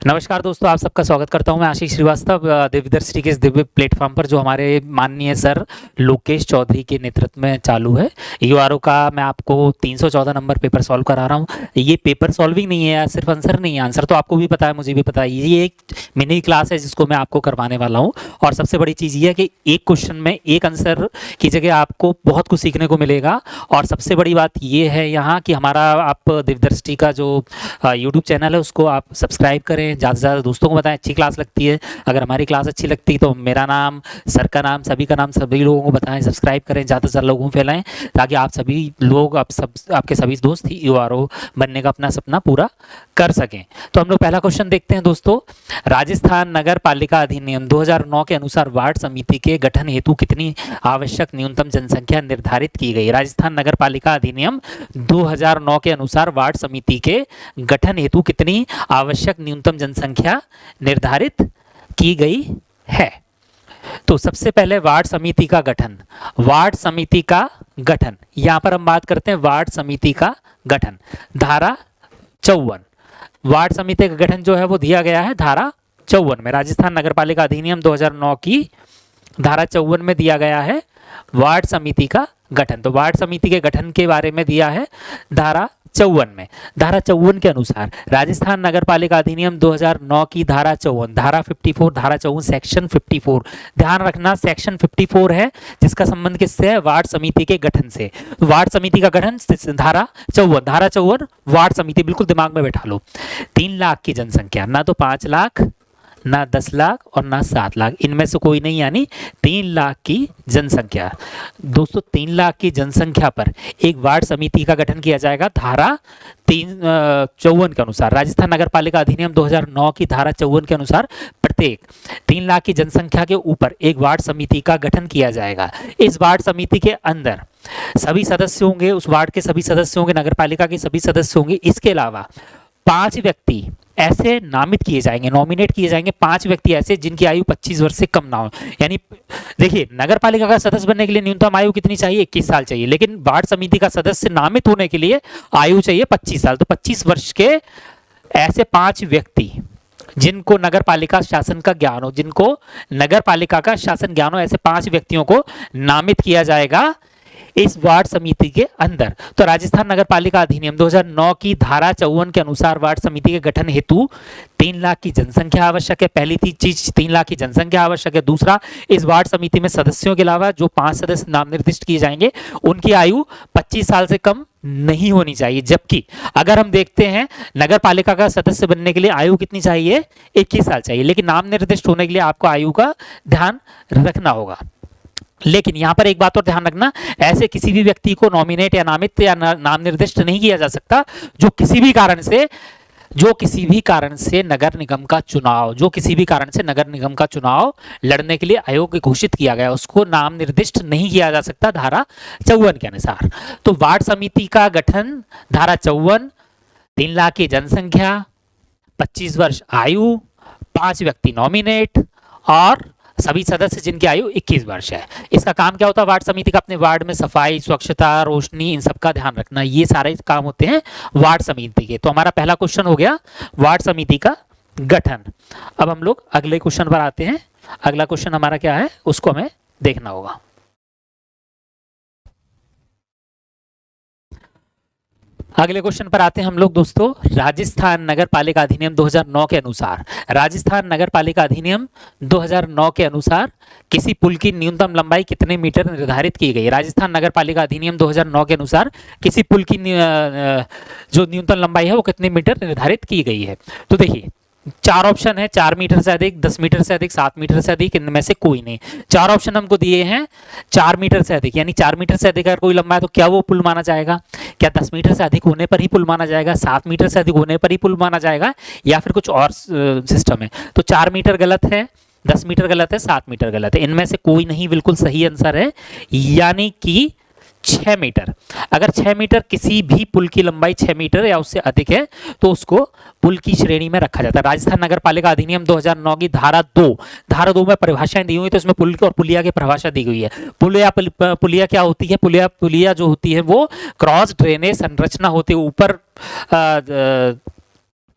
नमस्कार दोस्तों, आप सबका स्वागत करता हूं। मैं आशीष श्रीवास्तव दिव्यदर्शी के इस दिव्य प्लेटफॉर्म पर जो हमारे माननीय सर लोकेश चौधरी के नेतृत्व में चालू है। यूआरओ का मैं आपको 314 नंबर पेपर सॉल्व करा रहा हूं। ये पेपर सॉल्विंग नहीं है, सिर्फ आंसर नहीं है। आंसर तो आपको भी पता है, मुझे भी पता है। ये एक मिनी क्लास है जिसको मैं आपको करवाने वाला हूँ। और सबसे बड़ी चीज़ ये है कि एक क्वेश्चन में एक आंसर की जगह आपको बहुत कुछ सीखने को मिलेगा। और सबसे बड़ी बात ये है यहाँ कि हमारा आप दिव्यदर्शी का जो यूट्यूब चैनल है उसको आप सब्सक्राइब करें, ज़्यादा से ज़्यादा दोस्तों को बताएं। अच्छी क्लास लगती है। अगर हमारी क्लास अच्छी लगती है तो मेरा नाम, सर का नाम, सभी का नाम सभी लोगों को बताएं, सब्सक्राइब करें, ज़्यादा से ज़्यादा लोगों को फैलाएं, ताकि आप सभी लोग, आपके सभी दोस्त ही यूआरओ बनने का अपना सपना पूरा कर सकें। तो हम लोग पहला क्वेश्चन देखते हैं दोस्तों। राजस्थान नगर पालिका अधिनियम 2009 के अनुसार वार्ड समिति के गठन हेतु कितनी आवश्यक न्यूनतम जनसंख्या निर्धारित की गई? राजस्थान नगर पालिका अधिनियम 2009 के अनुसार वार्ड समिति के गठन हेतु कितनी आवश्यक न्यूनतम जनसंख्या निर्धारित की गई है? तो सबसे पहले वार्ड समिति का गठन। वार्ड समिति का गठन, यहां पर हम बात करते हैं वार्ड समिति का गठन। धारा 54, वार्ड समिति का गठन जो है वो दिया गया है धारा 54 में। राजस्थान नगरपालिका अधिनियम 2009 की धारा 54 में दिया गया है वार्ड समिति का गठन। तो वार्ड समिति के गठन के बारे में दिया है धारा 54 में। धारा 54 के अनुसार राजस्थान नगरपालिका अधिनियम 2009 की धारा 54, धारा 54, धारा 54 सेक्शन 54। ध्यान रखना, सेक्शन 54 है जिसका संबंध किससे है? वार्ड समिति के गठन से। वार्ड समिति का गठन धारा 54, धारा 54 वार्ड समिति, बिल्कुल दिमाग में बैठा लो। 3 लाख की जनसंख्या, ना तो 5 लाख, ना 10 लाख और ना 7 लाख, इनमें से कोई नहीं, यानी 3 लाख की जनसंख्या। दोस्तों 3 लाख की जनसंख्या पर एक वार्ड समिति का गठन किया जाएगा धारा 54 के अनुसार। राजस्थान नगर पालिका अधिनियम 2009 की धारा 54 के अनुसार प्रत्येक 3 लाख की जनसंख्या के ऊपर एक वार्ड समिति का गठन किया जाएगा। इस वार्ड समिति के अंदर सभी सदस्य होंगे, उस वार्ड के सभी सदस्य होंगे, नगर पालिका के सभी सदस्य होंगे। इसके अलावा 5 व्यक्ति ऐसे नामित किए जाएंगे, नॉमिनेट किए जाएंगे। 5 व्यक्ति ऐसे जिनकी आयु 25 वर्ष से कम ना हो। यानी देखिए, नगर पालिका का सदस्य बनने के लिए न्यूनतम आयु कितनी चाहिए? 21 साल चाहिए। लेकिन वार्ड समिति का सदस्य नामित होने के लिए आयु चाहिए 25 साल। तो 25 वर्ष के ऐसे 5 व्यक्ति जिनको नगर पालिका शासन का ज्ञान हो, जिनको नगर पालिका का शासन ज्ञान हो, ऐसे 5 व्यक्तियों को नामित किया जाएगा इस वार्ड समिति के अंदर। तो राजस्थान नगर पालिका अधिनियम 2009 की धारा 54 के अनुसार वार्ड समिति के गठन हेतु 3 लाख की जनसंख्या आवश्यक है। पहली चीज 3 लाख की जनसंख्या आवश्यक है। दूसरा, इस वार्ड समिति में सदस्यों के अलावा जो 5 सदस्य नाम निर्दिष्ट किए जाएंगे उनकी आयु 25 साल से कम नहीं होनी चाहिए। जबकि अगर हम देखते हैं नगर पालिका का सदस्य बनने के लिए आयु कितनी चाहिए? 21 साल चाहिए। लेकिन नाम निर्दिष्ट होने के लिए आपको आयु का ध्यान रखना होगा। लेकिन यहां पर एक बात और ध्यान रखना, ऐसे किसी भी व्यक्ति को नॉमिनेट या नामित या नाम निर्दिष्ट नहीं किया जा सकता जो किसी भी कारण से नगर निगम का चुनाव लड़ने के लिए अयोग्य घोषित किया गया, उसको नाम निर्दिष्ट नहीं किया जा सकता धारा 54 के अनुसार। तो वार्ड समिति का गठन धारा 54, 3 लाख की जनसंख्या, 25 वर्ष आयु, 5 व्यक्ति नॉमिनेट और सभी सदस्य जिनकी आयु 21 वर्ष है। इसका काम क्या होता है वार्ड समिति का? अपने वार्ड में सफाई, स्वच्छता, रोशनी, इन सब का ध्यान रखना। ये सारे काम होते हैं वार्ड समिति के। तो हमारा पहला क्वेश्चन हो गया वार्ड समिति का गठन। अब हम लोग अगले क्वेश्चन पर आते हैं। अगला क्वेश्चन हमारा क्या है उसको हमें देखना होगा। अगले क्वेश्चन पर आते हैं हम लोग दोस्तों। राजस्थान नगर पालिका अधिनियम 2009 के अनुसार, राजस्थान नगर पालिका अधिनियम 2009 के अनुसार किसी पुल की न्यूनतम लंबाई कितने मीटर निर्धारित की गई? राजस्थान नगर पालिका अधिनियम 2009 के अनुसार किसी पुल की जो न्यूनतम लंबाई है वो कितने मीटर निर्धारित की गई है? तो देखिए 4 ऑप्शन है, 4 मीटर से अधिक, 10 मीटर से अधिक, 7 मीटर से अधिक, इनमें से कोई नहीं। 4 ऑप्शन हमको दिए हैं 4 मीटर से अधिक, यानी 4 मीटर से अधिक अगर कोई लंबा है तो क्या वो पुल माना जाएगा? क्या 10 मीटर से अधिक होने पर ही पुल माना जाएगा? 7 मीटर से अधिक होने पर ही पुल माना जाएगा? या फिर कुछ और सिस्टम है? तो 4 मीटर गलत है, 10 मीटर गलत है, 7 मीटर गलत है। इनमें से कोई नहीं बिल्कुल सही आंसर है, यानी कि 6 मीटर। अगर 6 मीटर किसी भी पुल की लंबाई 6 मीटर या उससे अधिक है तो उसको पुल की श्रेणी में रखा जाता है। राजस्थान नगर पालिका अधिनियम 2009 की धारा 2 में परिभाषाएं दी हुई, तो इसमें पुल और पुलिया की परिभाषा दी गई है। पुलिया क्या होती है? पुलिया जो होती है वो क्रॉस ड्रेनेज संरचना होती है। ऊपर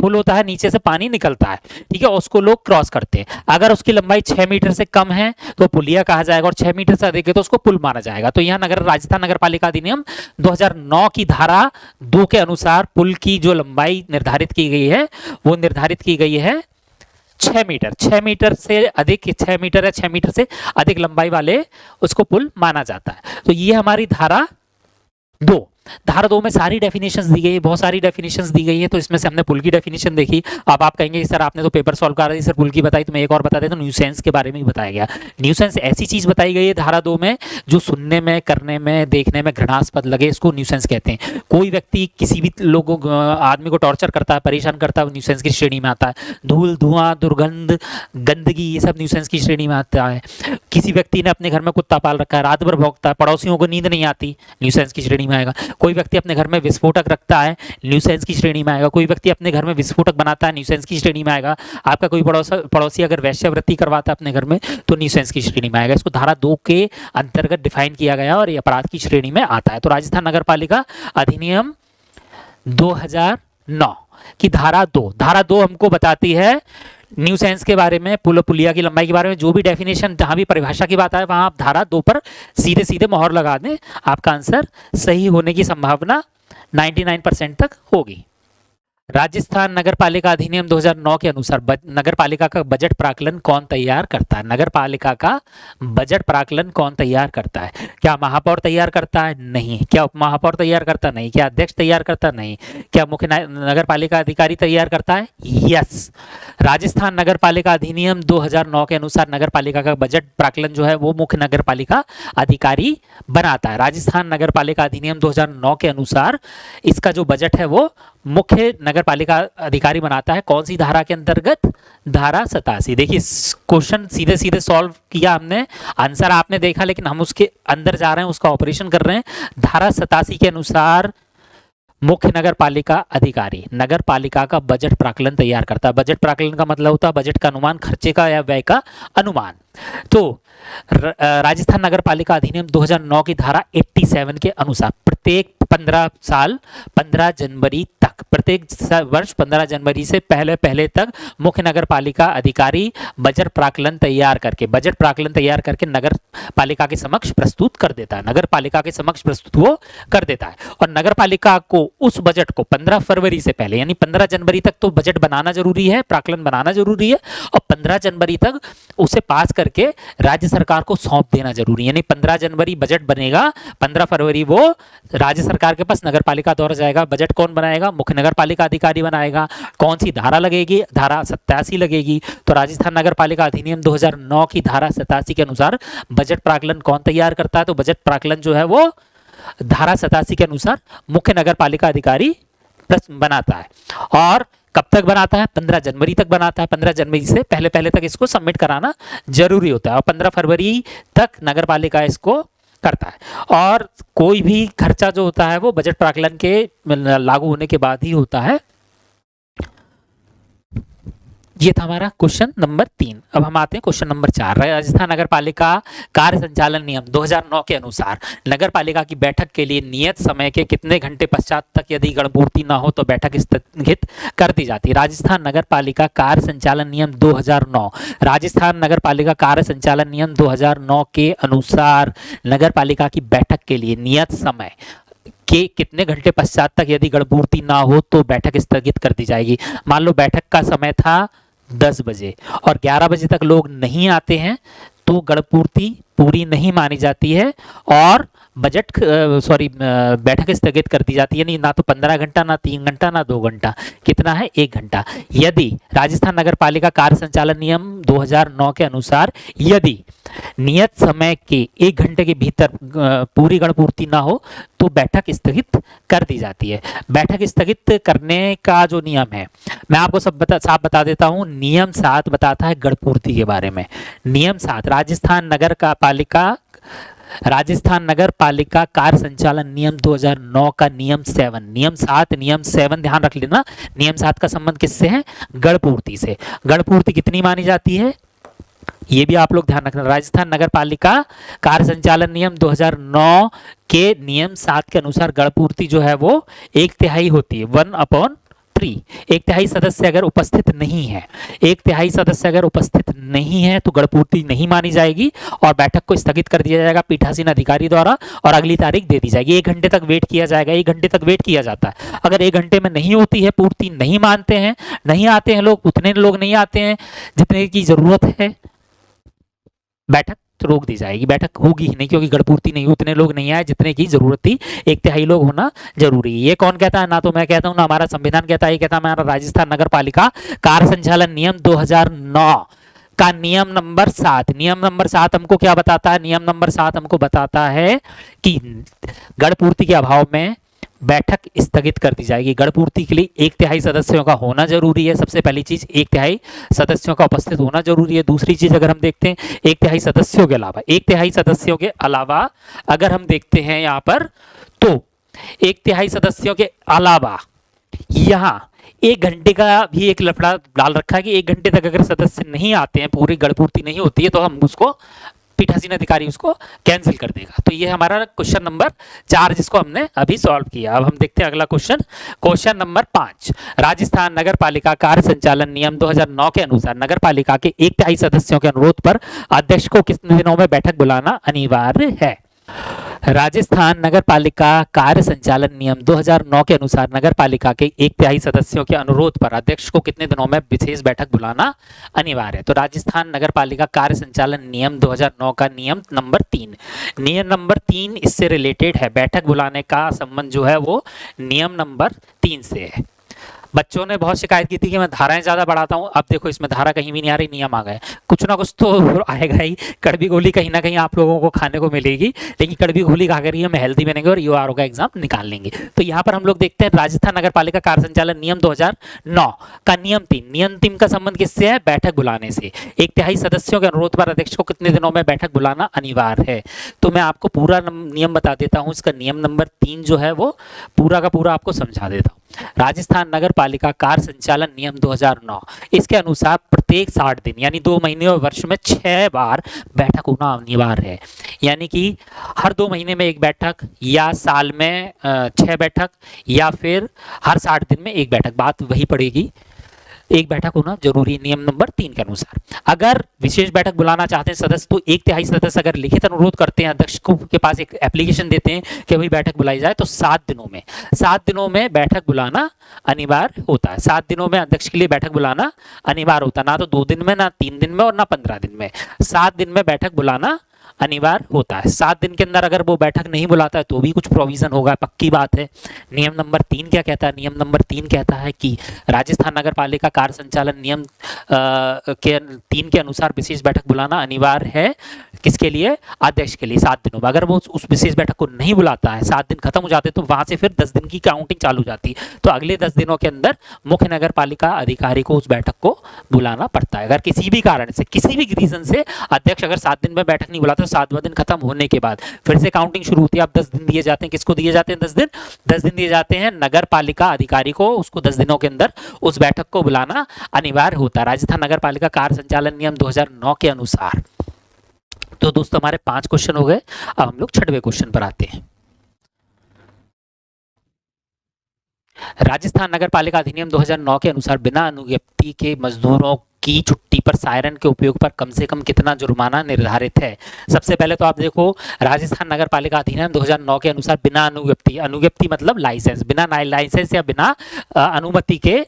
पुल होता है, नीचे से पानी निकलता है, ठीक है, उसको लोग क्रॉस करते हैं। अगर उसकी लंबाई 6 मीटर से कम है तो पुलिया कहा जाएगा, और 6 मीटर से अधिक है तो उसको पुल माना जाएगा। तो यहाँ राजस्थान नगर पालिका अधिनियम 2009 की धारा 2 के अनुसार पुल की जो लंबाई निर्धारित की गई है वो निर्धारित की गई है 6 मीटर। 6 मीटर से अधिक, 6 मीटर या 6 मीटर से अधिक लंबाई वाले उसको पुल माना जाता है। तो ये हमारी धारा 2। धारा 2 में सारी डेफिनेशंस दी गई है, बहुत सारी डेफिनेशंस दी गई है। तो इसमें से हमने पुल की डेफिनेशन देखी। अब आप कहेंगे सर आपने तो पेपर सॉल्व करा दी सर, पुल की बताई, तो मैं एक और बता देता हूं, न्यूसेंस के बारे में ही बताया गया। न्यूसेंस ऐसी चीज बताई गई है धारा 2 में जो सुनने में, करने में, देखने में घृणास्पद लगे, इसको न्यूसेंस कहते हैं। कोई व्यक्ति किसी भी लोगों आदमी को टॉर्चर करता है, परेशान करता है, वो न्यूसेंस की श्रेणी में आता है। धूल, धुआं, दुर्गंध, गंदगी, ये सब न्यूसेंस की श्रेणी में आता है। किसी व्यक्ति ने अपने घर में कुत्ता पाल रखा है, रात भर भौंकता है, पड़ोसियों को नींद नहीं आती, न्यूसेंस की श्रेणी में आएगा। कोई व्यक्ति अपने घर में विस्फोटक रखता है, न्यूसेंस की श्रेणी में आएगा। कोई व्यक्ति अपने घर में विस्फोटक बनाता है, न्यूसेंस की श्रेणी में आएगा। आपका कोई पड़ोसी अगर वेश्यावृत्ति करवाता है अपने घर में तो न्यूसेंस की श्रेणी में आएगा। इसको धारा 2 के अंतर्गत डिफाइन किया गया और ये अपराध की श्रेणी में आता है। तो राजस्थान नगर पालिका अधिनियम 2009 की धारा 2 हमको बताती है न्यूसेंस के बारे में, पुल पुलिया की लंबाई के बारे में जो भी डेफिनेशन, जहां भी परिभाषा की बात है वहां आप धारा 2 पर सीधे सीधे मोहर लगा दें, आपका आंसर सही होने की संभावना 99% तक होगी। राजस्थान नगर पालिका अधिनियम 2009 के अनुसार नगर पालिका का बजट प्राकलन कौन तैयार करता है? नगर पालिका का बजट प्राकलन कौन तैयार करता है? क्या महापौर तैयार करता है? नहीं। क्या उप महापौर तैयार करता? नहीं। क्या अध्यक्ष तैयार करता? नहीं। क्या मुख्य नगर पालिका अधिकारी तैयार करता है? यस। राजस्थान नगर पालिका अधिनियम 2009 के अनुसार नगर पालिका का बजट प्राकलन जो है वो मुख्य नगर पालिका अधिकारी बनाता है। राजस्थान नगर पालिका अधिनियम 2009 के अनुसार इसका जो बजट है वो मुख्य नगर पालिका अधिकारी बनाता है। कौन सी धारा के अंतर्गत? धारा 87। देखिए क्वेश्चन सीधे सीधे सॉल्व किया हमने, आंसर आपने देखा, लेकिन हम उसके अंदर जा रहे हैं, उसका ऑपरेशन कर रहे हैं। धारा 87 के अनुसार मुख्य नगर पालिका अधिकारी नगर पालिका का बजट प्राकलन तैयार करता है। बजट प्राकलन का मतलब होता है बजट का अनुमान, खर्चे का या व्यय का अनुमान। तो राजस्थान नगर पालिका अधिनियम 2009 की धारा 87 के अनुसार प्रत्येक 15 साल 15 जनवरी तक, प्रत्येक वर्ष 15 जनवरी से पहले तक मुख्य नगर पालिका अधिकारी बजट प्राकलन तैयार करके नगर पालिका के समक्ष प्रस्तुत कर देता है। नगर पालिका के समक्ष प्रस्तुत वो कर देता है और नगर पालिका को उस बजट को 15 फरवरी से पहले यानी 15 जनवरी तक तो बजट बनाना जरूरी है, प्राकलन बनाना जरूरी है, और 15 जनवरी तक उसे पास करके राज्य सरकार को सौंप देना जरूरी है। यानी 15 जनवरी बजट बनेगा, 15 फरवरी वो राज्य सरकार के पास नगर पालिका दौर जाएगा। बजट कौन बनाएगा? मुख्य नगर पालिका अधिकारी बनाएगा। कौन सी धारा लगेगी? धारा 87 लगेगी। तो राजस्थान नगर पालिका अधिनियम 2009 की धारा 87 के अनुसार बजट प्राकलन कौन तैयार करता है? तो बजट प्राकलन जो है वो धारा 87 के अनुसार मुख्य नगर पालिका अधिकारी बनाता है। और कब तक बनाता है? 15 जनवरी तक बनाता है। 15 जनवरी से पहले तक इसको सबमिट कराना जरूरी होता है और 15 फरवरी तक नगर पालिका इसको करता है। और कोई भी खर्चा जो होता है वो बजट प्राकलन के लागू होने के बाद ही होता है। ये था हमारा क्वेश्चन नंबर 3। अब हम आते हैं क्वेश्चन नंबर 4। राजस्थान नगर पालिका कार्य संचालन नियम 2009 के अनुसार नगर पालिका की बैठक के लिए नियत समय के कितने घंटे पश्चात तक यदि गणपूर्ति न हो तो बैठक स्थगित कर दी जाती है? राजस्थान नगर पालिका कार्य संचालन नियम 2009, राजस्थान नगर पालिका कार्य संचालन नियम 2009 के अनुसार नगर पालिका की बैठक के लिए नियत समय के कितने घंटे पश्चात तक यदि गणपूर्ति ना हो तो बैठक स्थगित कर दी जाएगी। मान लो बैठक का समय था 10 बजे और 11 बजे तक लोग नहीं आते हैं तो गणपूर्ति पूरी नहीं मानी जाती है और बैठक स्थगित कर दी जाती है। नहीं, ना तो 15 घंटा, ना 3 घंटा, ना 2 घंटा, कितना है? 1 घंटा। यदि राजस्थान नगर पालिका कार्य संचालन नियम 2009 के अनुसार यदि नियत समय के 1 घंटे के भीतर पूरी गणपूर्ति ना हो तो बैठक स्थगित कर दी जाती है। बैठक स्थगित करने का जो नियम है मैं आपको साफ बता देता हूं। नियम 7 बताता है गणपूर्ति के बारे में। नियम 7 राजस्थान नगर पालिका कार्य संचालन नियम 2009 का नियम 7 ध्यान रख लेना। नियम 7 का संबंध किससे है? गणपूर्ति से। गणपूर्ति कितनी मानी जाती है ये भी आप लोग ध्यान रखना। राजस्थान नगर पालिका कार्य संचालन नियम 2009 के नियम 7 के अनुसार गणपूर्ति जो है वो 1/3 होती है, 1/3 3, एक तिहाई सदस्य अगर उपस्थित नहीं है, एक तिहाई सदस्य अगर उपस्थित नहीं है तो गणपूर्ति नहीं मानी जाएगी और बैठक को स्थगित कर दिया जाएगा पीठासीन अधिकारी द्वारा और अगली तारीख दे दी जाएगी। 1 घंटे तक वेट किया जाएगा, 1 घंटे तक वेट किया जाता है। अगर 1 घंटे में नहीं होती है, पूर्ति नहीं मानते हैं, नहीं आते हैं लोग, उतने लोग नहीं आते हैं जितने की जरूरत है, बैठक रोक दी जाएगी। बैठक होगी ही नहीं क्योंकि गणपूर्ति नहीं, उतने लोग नहीं आए जितने की जरूरत थी। 1 तिहाई लोग होना जरूरी है। ये कौन कहता है? ना तो मैं कहता हूं ना हमारा संविधान कहता है, ये कहता है हमारा राजस्थान नगर पालिका कार्य संचालन नियम 2009 का नियम नंबर 7। नियम नंबर 7 हमको क्या बताता है? नियम नंबर 7 हमको बताता है कि गणपूर्ति के अभाव में बैठक स्थगित कर दी जाएगी। गणपूर्ति के लिए 1 तिहाई सदस्यों का होना जरूरी है। सबसे पहली चीज 1 तिहाई सदस्यों का उपस्थित होना जरूरी है। दूसरी चीज अगर हम देखते हैं 1 तिहाई सदस्यों के अलावा, 1 तिहाई सदस्यों के अलावा अगर हम देखते हैं यहाँ पर तो 1 तिहाई सदस्यों के अलावा यहाँ 1 घंटे का भी एक लफड़ा डाल रखा है कि 1 घंटे तक अगर सदस्य नहीं आते हैं, पूरी गणपूर्ति नहीं होती है तो हम उसको पीठासीन अधिकारी उसको कैंसिल कर देगा। तो ये हमारा क्वेश्चन नंबर 4 जिसको हमने अभी सॉल्व किया। अब हम देखते हैं अगला क्वेश्चन, क्वेश्चन नंबर 5। राजस्थान नगर पालिका कार्य संचालन नियम 2009 के अनुसार नगर पालिका के 1 तिहाई सदस्यों के अनुरोध पर अध्यक्ष को कितने दिनों में बैठक बुलाना अनिवार्य है? राजस्थान नगर पालिका कार्य संचालन नियम 2009 के अनुसार नगर पालिका के 1 तिहाई सदस्यों के अनुरोध पर अध्यक्ष को कितने दिनों में विशेष बैठक बुलाना अनिवार्य है? तो राजस्थान नगर पालिका कार्य संचालन नियम 2009 का नियम नंबर 3, नियम नंबर 3 इससे रिलेटेड है। बैठक बुलाने का संबंध जो है वो नियम नंबर 3 से है। बच्चों ने बहुत शिकायत की थी कि मैं धाराएं ज्यादा बढ़ाता हूं। अब देखो इसमें धारा कहीं भी नहीं आ रही, नियम आ गए। कुछ ना कुछ तो आएगा ही। कड़वी गोली कहीं ना कहीं आप लोगों को खाने को मिलेगी, लेकिन कड़वी गोली खाकर ही हम हेल्दी बनेंगे और यूआरओ का एग्जाम निकाल लेंगे। तो यहाँ पर हम लोग देखते हैं राजस्थान नगर पालिका कार्य संचालन नियम 2009 का नियम 3। नियम 3 का संबंध किससे है? बैठक बुलाने से। 1 तिहाई सदस्यों के अनुरोध पर अध्यक्ष को कितने दिनों में बैठक बुलाना अनिवार्य है? तो मैं आपको पूरा नियम बता देता हूँ। इसका नियम नंबर 3 जो है वो पूरा का पूरा आपको समझा देता हूँ। राजस्थान नगर पालिका कार्य संचालन नियम 2009 इसके अनुसार प्रत्येक 60 दिन यानी 2 महीने और वर्ष में 6 बार बैठक होना अनिवार्य है। यानी कि हर 2 महीने में 1 बैठक या साल में 6 बैठक या फिर हर 60 दिन में 1 बैठक, बात वही पड़ेगी। 1 बैठक होना जरूरी है नियम नंबर 3 के अनुसार। अगर विशेष बैठक बुलाना चाहते हैं सदस्य तो 1 तिहाई सदस्य अगर लिखित अनुरोध करते हैं अध्यक्ष को के पास एक एप्लीकेशन देते हैं कि भाई बैठक बुलाई जाए तो 7 दिनों में बैठक बुलाना अनिवार्य होता है। 7 दिनों में अध्यक्ष के लिए बैठक बुलाना अनिवार्य होता है। ना तो 2 दिन में, ना 3 दिन में और ना 15 दिन में, 7 दिन में बैठक बुलाना अनिवार्य होता है। 7 दिन के अंदर अगर वो बैठक नहीं बुलाता है तो भी कुछ प्रोविजन होगा, पक्की बात है। नियम नंबर 3 क्या कहता है? नियम नंबर 3 कहता है कि राजस्थान नगर पालिका कार्य संचालन नियम के 3 के अनुसार विशेष बैठक बुलाना अनिवार्य है। किसके लिए? अध्यक्ष के लिए 7 दिनों में। अगर वो उस विशेष बैठक को नहीं बुलाता है, 7 दिन खत्म हो जाते तो वहां से फिर 10 दिन की काउंटिंग चालू हो जाती है। तो अगले 10 दिनों के अंदर मुख्य नगर पालिका अधिकारी को उस बैठक को बुलाना पड़ता है। अगर किसी भी कारण से, किसी भी रीजन से अध्यक्ष अगर 7 दिन में बैठक नहीं बुलाता, 7वां दिन खत्म होने के बाद फिर से काउंटिंग शुरू होती है। अब 10 दिन दिए जाते हैं। किसको दिए जाते हैं? 10 दिन दिए जाते हैं नगर पालिका अधिकारी को। उसको 10 दिनों के अंदर उस बैठक को बुलाना अनिवार्य होता है राजस्थान नगर पालिका कार्य संचालन नियम 2009 के अनुसार। तो दोस्तों हमारे 5 क्वेश्चन हो गए। अब हम लोग 6वें क्वेश्चन पर आते हैं। राजस्थान नगर पालिका अधिनियम 2009 के अनुसार बिना अनुज्ञप्ति के मजदूरों की छुट्टी पर सायरन के उपयोग पर कम से कम कितना जुर्माना निर्धारित है? सबसे पहले तो आप देखो राजस्थान नगर पालिका अधिनियम 2009 के अनुसार बिना अनुज्ञप्ति मतलब लाइसेंस, बिना लाइसेंस या बिना अनुमति के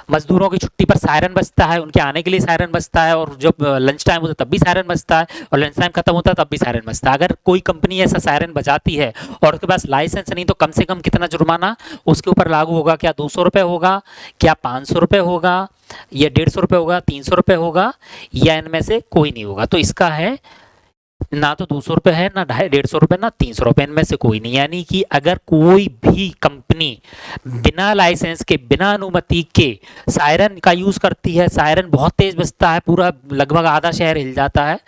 मजदूरों की छुट्टी पर सायरन बजता है। उनके आने के लिए सायरन बजता है और जब लंच टाइम होता है तब भी सायरन बजता है और लंच टाइम खत्म होता है तब भी सायरन बजता है। अगर कोई कंपनी ऐसा सायरन बजाती है और उसके पास लाइसेंस नहीं तो कम से कम कितना जुर्माना उसके ऊपर लागू होगा? क्या 200 रुपये होगा, क्या 500 रुपये होगा, या 150 रुपये होगा, 300 रुपये होगा, या इनमें से कोई नहीं होगा? तो इसका है ना तो 200 रुपये है, ना 150 रुपये, ना 300 रुपये, इनमें से कोई नहीं। यानी कि अगर कोई भी कंपनी बिना लाइसेंस के, बिना अनुमति के सायरन का यूज करती है, सायरन बहुत तेज बजता है, पूरा लगभग आधा शहर हिल जाता है,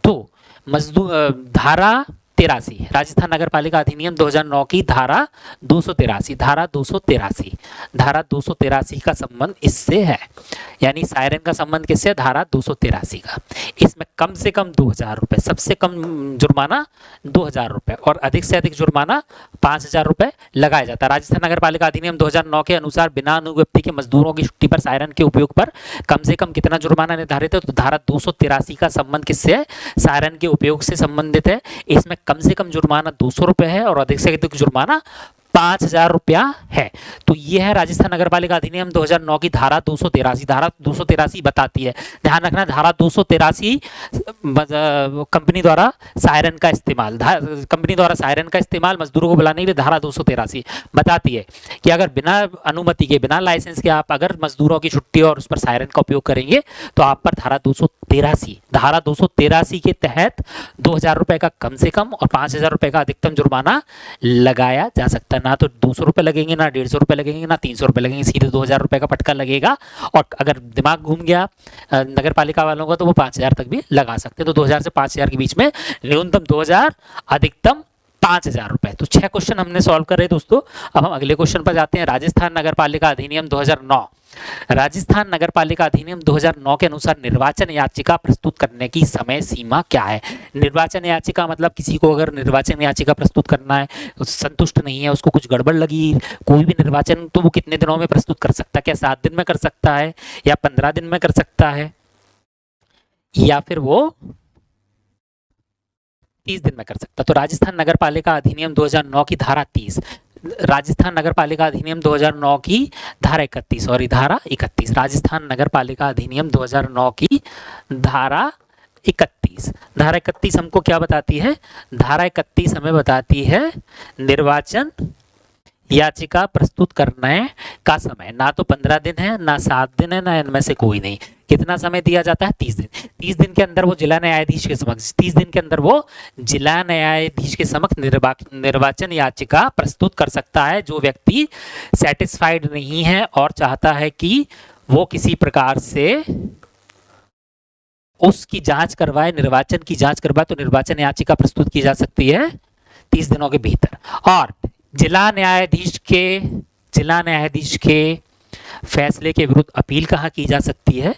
तो धारा 283, राजस्थान नगर पालिका अधिनियम 2009 की धारा 283, धारा 283 का संबंध इससे है, यानी सायरन का संबंध किससे है? धारा 283 का। इसमें कम से कम 2000 रुपए, सबसे कम जुर्माना 2000 रुपए और अधिक से अधिक जुर्माना 5000 रुपए लगाया जाता है। राजस्थान नगर पालिका अधिनियम 2009 के अनुसार बिना अनुज्ञप्ति के मजदूरों की छुट्टी पर सायरन के उपयोग पर कम से कम कितना जुर्माना निर्धारित है? तो धारा 283 का संबंध किससे है? सायरन के उपयोग से संबंधित है। इसमें कम से कम जुर्माना 200 रुपए है और अधिक से अधिक जुर्माना 5000 रुपया है। तो यह है राजस्थान नगर पालिका अधिनियम 2009 की धारा 283। धारा 283 बताती है, ध्यान रखना, धारा 283 कंपनी द्वारा सायरन का इस्तेमाल मजदूरों को बुलाने के लिए धारा 283 बताती है कि अगर बिना अनुमति के, बिना लाइसेंस के आप अगर मजदूरों की छुट्टी और उस पर सायरन का उपयोग करेंगे तो आप पर धारा 283 के तहत 2000 रुपए का कम से कम और 5000 रुपए का अधिकतम जुर्माना लगाया जा सकता है। ना तो 200 रुपए लगेंगे, ना 150 रुपए लगेंगे, ना 300 रुपए लगेंगे, सीधे 2000 रुपए का फटका लगेगा। और अगर दिमाग घूम गया नगर पालिका वालों का तो वो 5000 तक भी लगा सकते हैं। तो 2000 से 5000 के बीच में, न्यूनतम 2000, अधिकतम 5000 रुपए। तो 6 क्वेश्चन हमने सॉल्व कर रहे दोस्तों। अब हम अगले क्वेश्चन पर जाते हैं। राजस्थान नगर पालिका अधिनियम 2009। राजस्थान नगर पालिका अधिनियम 2009 के अनुसार निर्वाचन याचिका प्रस्तुत करने की समय सीमा क्या है? निर्वाचन याचिका मतलब किसी को अगर निर्वाचन याचिका प्रस्तुत करना है, संतुष्ट नहीं है, उसको कुछ गड़बड़ लगी, कोई भी निर्वाचन, तो वो कितने दिनों में प्रस्तुत कर सकता है? क्या 7 दिन में कर सकता है, या 15 दिन में कर सकता है, या फिर वो 30 दिन में कर सकता? तो राजस्थान नगर पालिका अधिनियम 2009 की धारा 30, राजस्थान नगर पालिका अधिनियम 2009 की धारा 31 और धारा 31, राजस्थान नगर पालिका अधिनियम 2009 की धारा 31। धारा 31 हमको क्या बताती है? धारा 31 हमें बताती है निर्वाचन याचिका प्रस्तुत करने का समय। ना तो 15 दिन है, ना 7 दिन है, ना इनमें से कोई नहीं। कितना समय दिया जाता है? 30 दिन। 30 दिन के अंदर वो जिला न्यायाधीश के समक्ष, 30 दिन के अंदर वो जिला न्यायाधीश के समक्ष निर्वाचन याचिका प्रस्तुत कर सकता है। जो व्यक्ति सेटिस्फाइड नहीं है और चाहता है कि वो किसी प्रकार से उसकी जांच करवाए, निर्वाचन की जांच करवाए, तो निर्वाचन याचिका प्रस्तुत की जा सकती है 30 दिनों के भीतर। और जिला न्यायाधीश के फैसले के विरुद्ध अपील कहाँ की जा सकती है?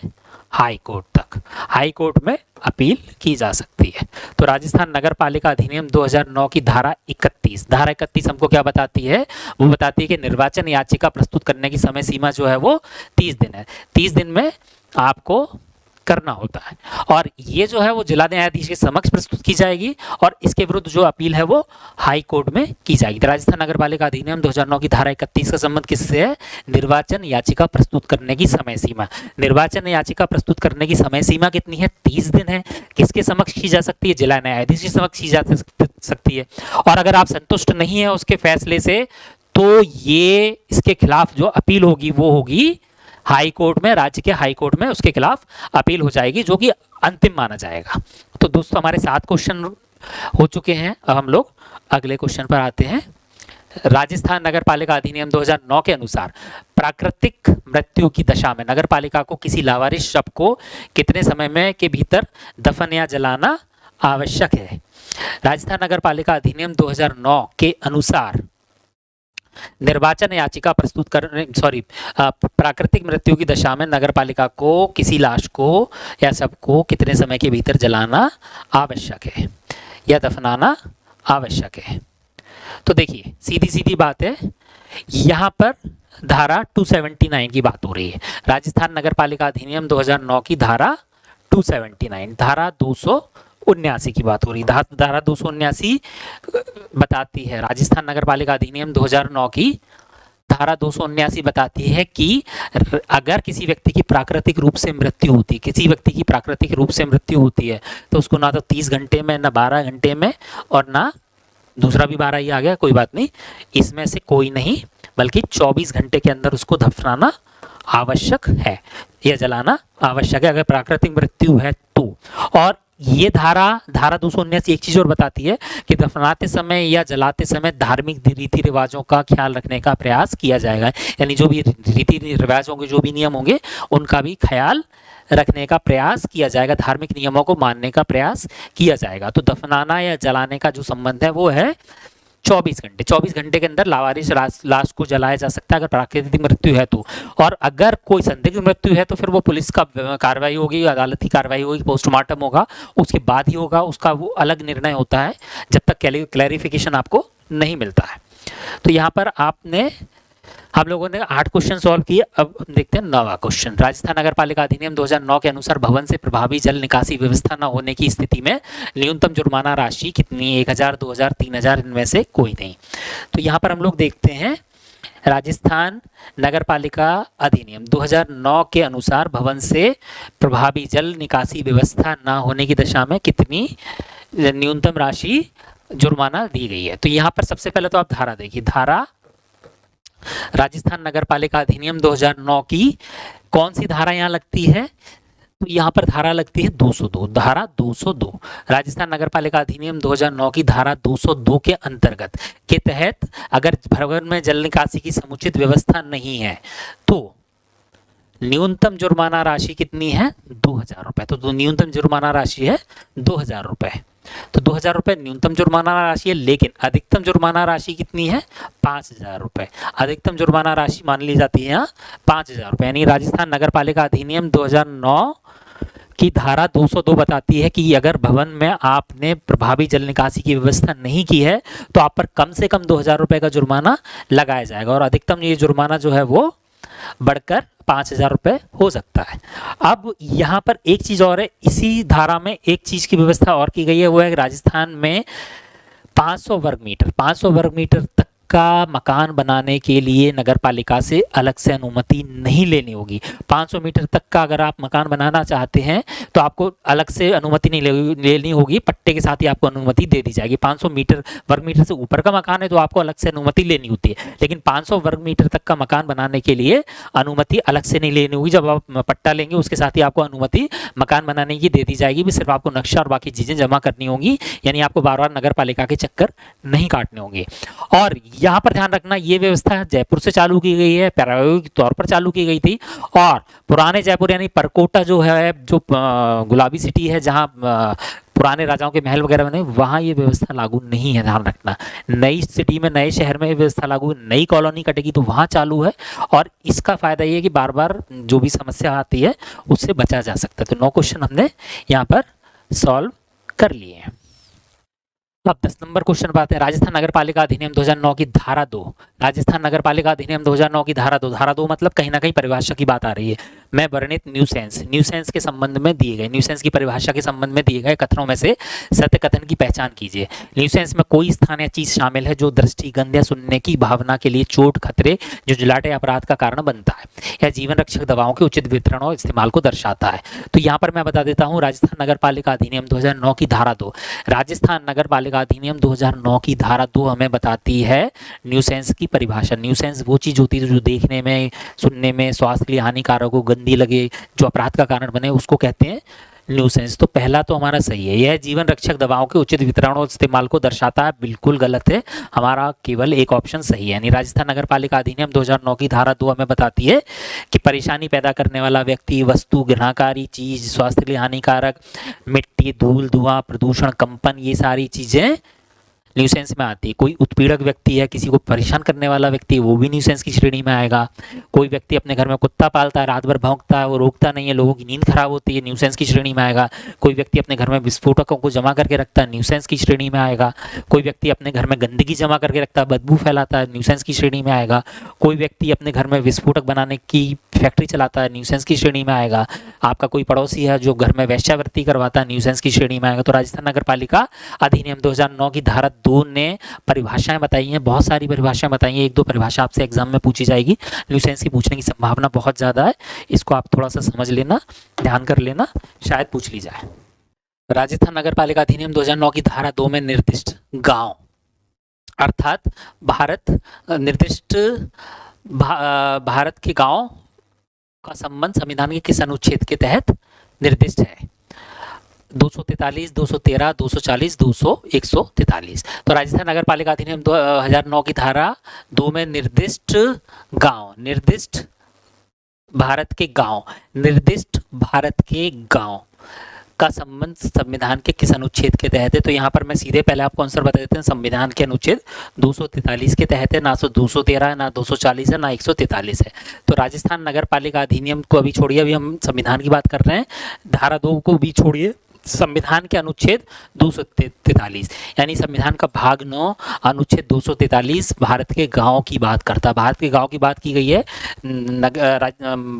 हाई कोर्ट तक, हाई कोर्ट में अपील की जा सकती है। तो राजस्थान नगर पालिका अधिनियम 2009 की धारा 31 हमको क्या बताती है? वो बताती है कि निर्वाचन याचिका प्रस्तुत करने की समय सीमा जो है वो 30 दिन है। 30 दिन में आपको करना होता है और ये जो है वो जिला न्यायाधीश के समक्ष प्रस्तुत की जाएगी और इसके विरुद्ध जो अपील है वो हाई कोर्ट में की जाएगी। राजस्थान नगर पालिका अधिनियम 2009 की धारा 31 का संबंध किससे है? निर्वाचन याचिका प्रस्तुत करने की समय सीमा। निर्वाचन याचिका प्रस्तुत करने की समय सीमा कितनी है? 30 दिन है। किसके समक्ष की जा सकती है? जिला न्यायाधीश के समक्ष की जा सकती है। और अगर आप संतुष्ट नहीं है उसके फैसले से तो ये इसके खिलाफ जो अपील होगी वो होगी हाई कोर्ट में, राज्य के हाई कोर्ट में उसके खिलाफ अपील हो जाएगी, जो कि अंतिम माना जाएगा। तो दोस्तों हमारे 7 क्वेश्चन हो चुके हैं। अब हम लोग अगले क्वेश्चन पर आते हैं। राजस्थान नगर पालिका अधिनियम 2009 के अनुसार प्राकृतिक मृत्यु की दशा में नगर पालिका को किसी लावारिस शव को कितने समय में के भीतर दफन या जलाना आवश्यक है? राजस्थान नगर पालिका अधिनियम 2009 के अनुसार निर्वाचन याचिका प्रस्तुत करने प्राकृतिक मृत्यु की दशा में नगरपालिका को किसी लाश को या शव को कितने समय के भीतर जलाना आवश्यक है या दफनाना आवश्यक है? तो देखिए सीधी सीधी बात है, यहाँ पर धारा 279 की बात हो रही है। राजस्थान नगर पालिका अधिनियम 2009 की धारा 279, धारा 279 की बात हो रही है। धारा 279 बताती है, राजस्थान नगर पालिका अधिनियम 2009 की धारा 279 बताती है कि अगर किसी व्यक्ति की प्राकृतिक रूप से मृत्यु होती है, किसी व्यक्ति की प्राकृतिक रूप से मृत्यु होती है तो उसको ना तो 30 घंटे में, ना 12 घंटे में, और ना दूसरा भी 12 ही आ गया, कोई बात नहीं, इसमें से कोई नहीं, बल्कि 24 घंटे के अंदर उसको दफनाना आवश्यक है या जलाना आवश्यक है अगर प्राकृतिक मृत्यु है तो। और ये धारा 279 एक चीज और बताती है कि दफनाते समय या जलाते समय धार्मिक रीति रिवाजों का ख्याल रखने का प्रयास किया जाएगा, यानी जो भी रीति रिवाजों के जो भी नियम होंगे उनका भी ख्याल रखने का प्रयास किया जाएगा, धार्मिक नियमों को मानने का प्रयास किया जाएगा। तो दफनाना या जलाने का जो संबंध है वो है 24 घंटे। 24 घंटे के अंदर लावारिस लाश को जलाया जा सकता है अगर प्राकृतिक मृत्यु है तो। और अगर कोई संदिग्ध मृत्यु है तो फिर वो पुलिस का कार्रवाई होगी, अदालती कार्रवाई होगी, पोस्टमार्टम होगा, उसके बाद ही होगा, उसका वो अलग निर्णय होता है जब तक क्लैरिफिकेशन आपको नहीं मिलता है। तो यहाँ पर हम लोगों ने 8 क्वेश्चन सॉल्व किए। अब हम देखते हैं 9वां क्वेश्चन। राजस्थान नगर पालिका अधिनियम 2009 के अनुसार भवन से प्रभावी जल निकासी व्यवस्था न होने की स्थिति में न्यूनतम जुर्माना राशि कितनी? 1000, 2000, 3000, इनमें से कोई नहीं। तो यहाँ पर हम लोग देखते हैं राजस्थान नगर पालिका अधिनियम 2009 के अनुसार भवन से प्रभावी जल निकासी व्यवस्था न होने की दशा में कितनी न्यूनतम राशि जुर्माना दी गई है। तो यहाँ पर सबसे पहले तो आप धारा देखिए, धारा राजस्थान नगर पालिका अधिनियम 2009 की कौन सी धारा यहाँ लगती है? तो यहाँ पर धारा लगती है 202, धारा 202। राजस्थान नगर पालिका अधिनियम 2009 की धारा 202 के अंतर्गत के तहत अगर भवन में जल निकासी की समुचित व्यवस्था नहीं है तो न्यूनतम जुर्माना राशि कितनी है? 2000 रुपए। तो न्यूनतम जुर्माना राशि है 2000 रुपए। तो 2000 रुपए न्यूनतम जुर्माना राशि है, लेकिन अधिकतम जुर्माना राशि कितनी है? 5000 रुपए। अधिकतम जुर्माना राशि मान ली जाती है यहाँ 5000 रुपए। यानी राजस्थान नगर पालिका अधिनियम 2009 की धारा 202 बताती है कि अगर भवन में आपने प्रभावी जल निकासी की व्यवस्था नहीं की है तो आप पर कम से कम 2000 रुपए का जुर्माना लगाया जाएगा और अधिकतम ये जुर्माना जो है वो बढ़कर 5000 रुपए हो सकता है। अब यहाँ पर एक चीज और है, इसी धारा में एक चीज की व्यवस्था और की गई है, वो है राजस्थान में 500 वर्ग मीटर तक का मकान बनाने के लिए नगर पालिका से अलग से अनुमति नहीं लेनी होगी। 500 मीटर तक का अगर आप मकान बनाना चाहते हैं तो आपको अलग से अनुमति नहीं लेनी होगी, पट्टे के साथ ही आपको अनुमति दे दी जाएगी। 500 वर्ग मीटर से ऊपर का मकान है तो आपको अलग से अनुमति लेनी होती है, लेकिन 500 वर्ग मीटर तक का मकान बनाने के लिए अनुमति अलग से नहीं लेनी होगी। जब आप पट्टा लेंगे उसके साथ ही आपको अनुमति मकान बनाने की दे दी जाएगी, सिर्फ आपको नक्शा और बाकी चीजें जमा करनी होंगी, यानी आपको बार बार नगर पालिका के चक्कर नहीं काटने होंगे। और यहाँ पर ध्यान रखना, ये व्यवस्था जयपुर से चालू की गई है, प्रायोगिक तौर पर चालू की गई थी, और पुराने जयपुर यानी परकोटा जो है, जो गुलाबी सिटी है जहाँ पुराने राजाओं के महल वगैरह बने, वहाँ ये व्यवस्था लागू नहीं है। ध्यान रखना, नई सिटी में, नए शहर में ये व्यवस्था लागू, नई कॉलोनी कटेगी तो वहाँ चालू है, और इसका फायदा ये है कि बार बार जो भी समस्या आती है उससे बचा जा सकता है। तो 9 क्वेश्चन हमने यहाँ पर सॉल्व कर लिए हैं। अब 10 नंबर क्वेश्चन पर आते हैं। राजस्थान नगर पालिका अधिनियम 2009 की धारा 2। राजस्थान नगर पालिका अधिनियम 2009 की धारा 2। धारा 2 मतलब कहीं ना कहीं परिभाषा की बात आ रही है। मैं वर्णित न्यूसेंस के संबंध में दिए गए, न्यूसेंस की परिभाषा के संबंध में दिए गए कथनों में से सत्य कथन की पहचान कीजिए। न्यूसेंस में कोई स्थान या चीज शामिल है जो दृष्टि, गंध या सुनने की भावना के लिए चोट, खतरे, जुझलाटे, अपराध का कारण बनता है या जीवन रक्षक दवाओं के उचित वितरण और इस्तेमाल को दर्शाता है। तो यहाँ पर मैं बता देता हूँ, राजस्थान नगर पालिका अधिनियम 2009 की धारा 2। राजस्थान नगर पालिका अधिनियम 2009 की धारा 2 हमें बताती है न्यूसेंस की परिभाषा। न्यूसेंस वो चीज होती है जो देखने में, सुनने में, स्वास्थ्य के लिए हानिकारक हो, गंदी लगे, जो अपराध का कारण बने, उसको कहते हैं न्यूसेंस। तो पहला तो हमारा सही है, यह जीवन रक्षक दवाओं के उचित वितरण और इस्तेमाल को दर्शाता है। बिल्कुल गलत है, हमारा केवल एक ऑप्शन सही है। यानी राजस्थान नगर पालिका अधिनियम 2009 की धारा 2 हमें बताती है कि परेशानी पैदा करने वाला व्यक्ति, वस्तु, घृणाकारी चीज, स्वास्थ्य के लिए हानिकारक, मिट्टी, धूल, धुआं, प्रदूषण, कंपन, ये सारी चीजें न्यूसेंस में आती है। कोई उत्पीड़क व्यक्ति है, किसी को परेशान करने वाला व्यक्ति है, वो भी न्यूसेंस की श्रेणी में आएगा। कोई व्यक्ति अपने घर में कुत्ता पालता है, रात भर भौंकता है, वो रोकता नहीं है, लोगों की नींद खराब होती है, न्यूसेंस की श्रेणी में आएगा। कोई व्यक्ति अपने घर में विस्फोटकों को जमा करके रखता है, न्यूसेंस की श्रेणी में आएगा। कोई व्यक्ति अपने घर में गंदगी जमा करके रखता है, बदबू फैलाता है, न्यूसेंस की श्रेणी में आएगा। कोई व्यक्ति अपने घर में विस्फोटक बनाने की फैक्ट्री चलाता है, न्यूसेंस की श्रेणी में आएगा। आपका कोई पड़ोसी है जो घर में वेश्यावृत्ति करवाता है, न्यूसेंस की श्रेणी में आएगा। तो राजस्थान नगर पालिका अधिनियम 2009 की धारा 2 ने परिभाषाएं बताई हैं, बहुत सारी परिभाषाएं बताई हैं। 1-2 परिभाषा आपसे एग्जाम में पूछी जाएगी, न्यूसेंस की पूछने की संभावना बहुत ज्यादा है। इसको आप थोड़ा सा समझ लेना, ध्यान कर लेना, शायद पूछ ली जाए। राजस्थान नगर पालिका अधिनियम 2009 की धारा 2 में निर्दिष्ट गांव, अर्थात भारत के गांव का संबंध संविधान के किस अनुच्छेद के तहत निर्दिष्ट है? 243, 213, 240, 143। तो राजस्थान नगर पालिका अधिनियम 2009 की धारा 2 में निर्दिष्ट गांव, निर्दिष्ट भारत के गांव, निर्दिष्ट भारत के गांव का संबंध संविधान के किस अनुच्छेद के तहत है? तो यहाँ पर मैं सीधे पहले आपको आंसर बता देते हैं, संविधान के अनुच्छेद 243 के तहत है, ना 213 है, ना 240 है, ना 143 है। तो राजस्थान नगर पालिका अधिनियम को अभी छोड़िए, अभी हम संविधान की बात कर रहे हैं, धारा 2 को भी छोड़िए, संविधान के अनुच्छेद 243 यानी संविधान का भाग 9 अनुच्छेद 243 भारत के गांव की बात करता है। भारत के गांव की बात की गई है।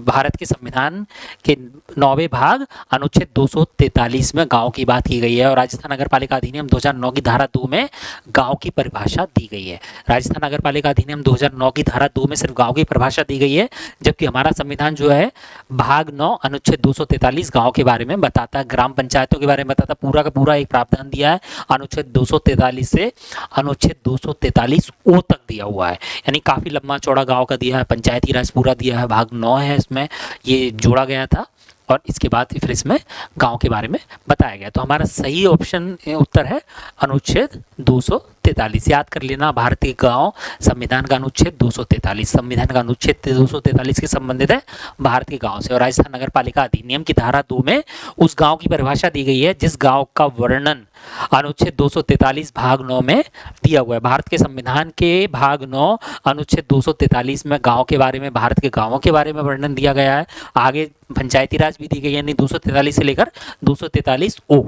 भारत के संविधान के 9वें भाग अनुच्छेद 243 में गांव की बात की गई है और राजस्थान नगर पालिका अधिनियम 2009 की धारा 2 में गांव की परिभाषा दी गई है। राजस्थान नगर पालिका अधिनियम 2009 की धारा 2 में सिर्फ गांव की परिभाषा दी गई है, जबकि हमारा संविधान जो है भाग 9 अनुच्छेद 243 गांव के बारे में बताता है, ग्राम पंचायतों के बारे में बताता, पूरा का पूरा एक प्रावधान दिया है अनुच्छेद 243 से अनुच्छेद 243 ओ तक दिया हुआ है, यानी काफी लंबा चौड़ा गांव का दिया है, पंचायती राज पूरा दिया है, भाग 9 है इसमें ये जोड़ा गया था और इसके बाद फिर इसमें गांव के बारे में बताया गया। तो हमारा सही ऑप्शन उत्तर है अनुच्छेद 243। याद कर लेना, भारतीय गांव संविधान का अनुच्छेद 243, संविधान का अनुच्छेद 243 के संबंधित है भारतीय गांव से। और राजस्थान नगर पालिका अधिनियम की धारा 2 में उस गांव की परिभाषा दी गई है जिस गांव का वर्णन अनुच्छेद 243 भाग 9 में दिया हुआ है। भारत के संविधान के भाग 9 अनुच्छेद 243 में गांव के बारे में, भारत के गांवों के बारे में वर्णन दिया गया है। आगे पंचायती राज भी दी गई है, यानी 243 से लेकर 243 ओ,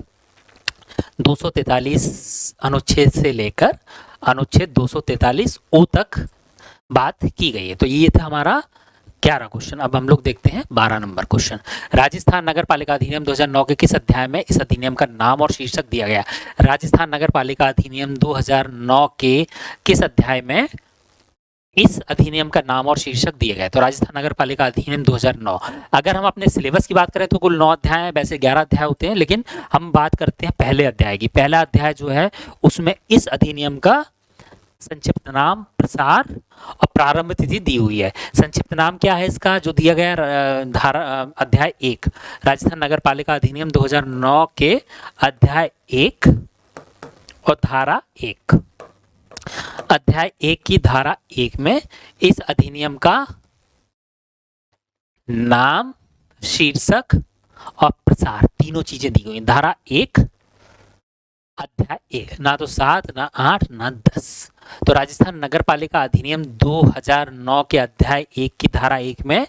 243 अनुच्छेद से लेकर अनुच्छेद 243 ओ तक बात की गई है। तो ये था हमारा 11 क्वेश्चन। अब हम लोग देखते हैं 12 नंबर क्वेश्चन। राजस्थान नगर पालिका अधिनियम 2009 के किस अध्याय में इस अधिनियम का नाम और शीर्षक दिया गया? राजस्थान नगर पालिका अधिनियम 2009 के किस अध्याय में इस अधिनियम का नाम और शीर्षक दिए गए? तो राजस्थान नगर पालिका अधिनियम 2009। अगर हम अपने सिलेबस की बात करें तो कुल 9 अध्याय हैं, वैसे 11 अध्याय होते हैं, लेकिन हम बात करते हैं पहले अध्याय की। पहला अध्याय जो है उसमें इस अधिनियम का संक्षिप्त नाम, प्रसार और प्रारंभ तिथि दी हुई है। संक्षिप्त नाम क्या है इसका जो दिया गया? धारा अध्याय 1, राजस्थान नगर पालिका अधिनियम 2009 के अध्याय 1 और धारा 1। अध्याय 1 की धारा 1 में इस अधिनियम का नाम, शीर्षक और प्रसार तीनों चीजें दी हुई। धारा 1 अध्याय 1, ना तो 7 ना 8 ना 10। तो राजस्थान नगर पालिका अधिनियम 2009 के अध्याय 1 की धारा 1 में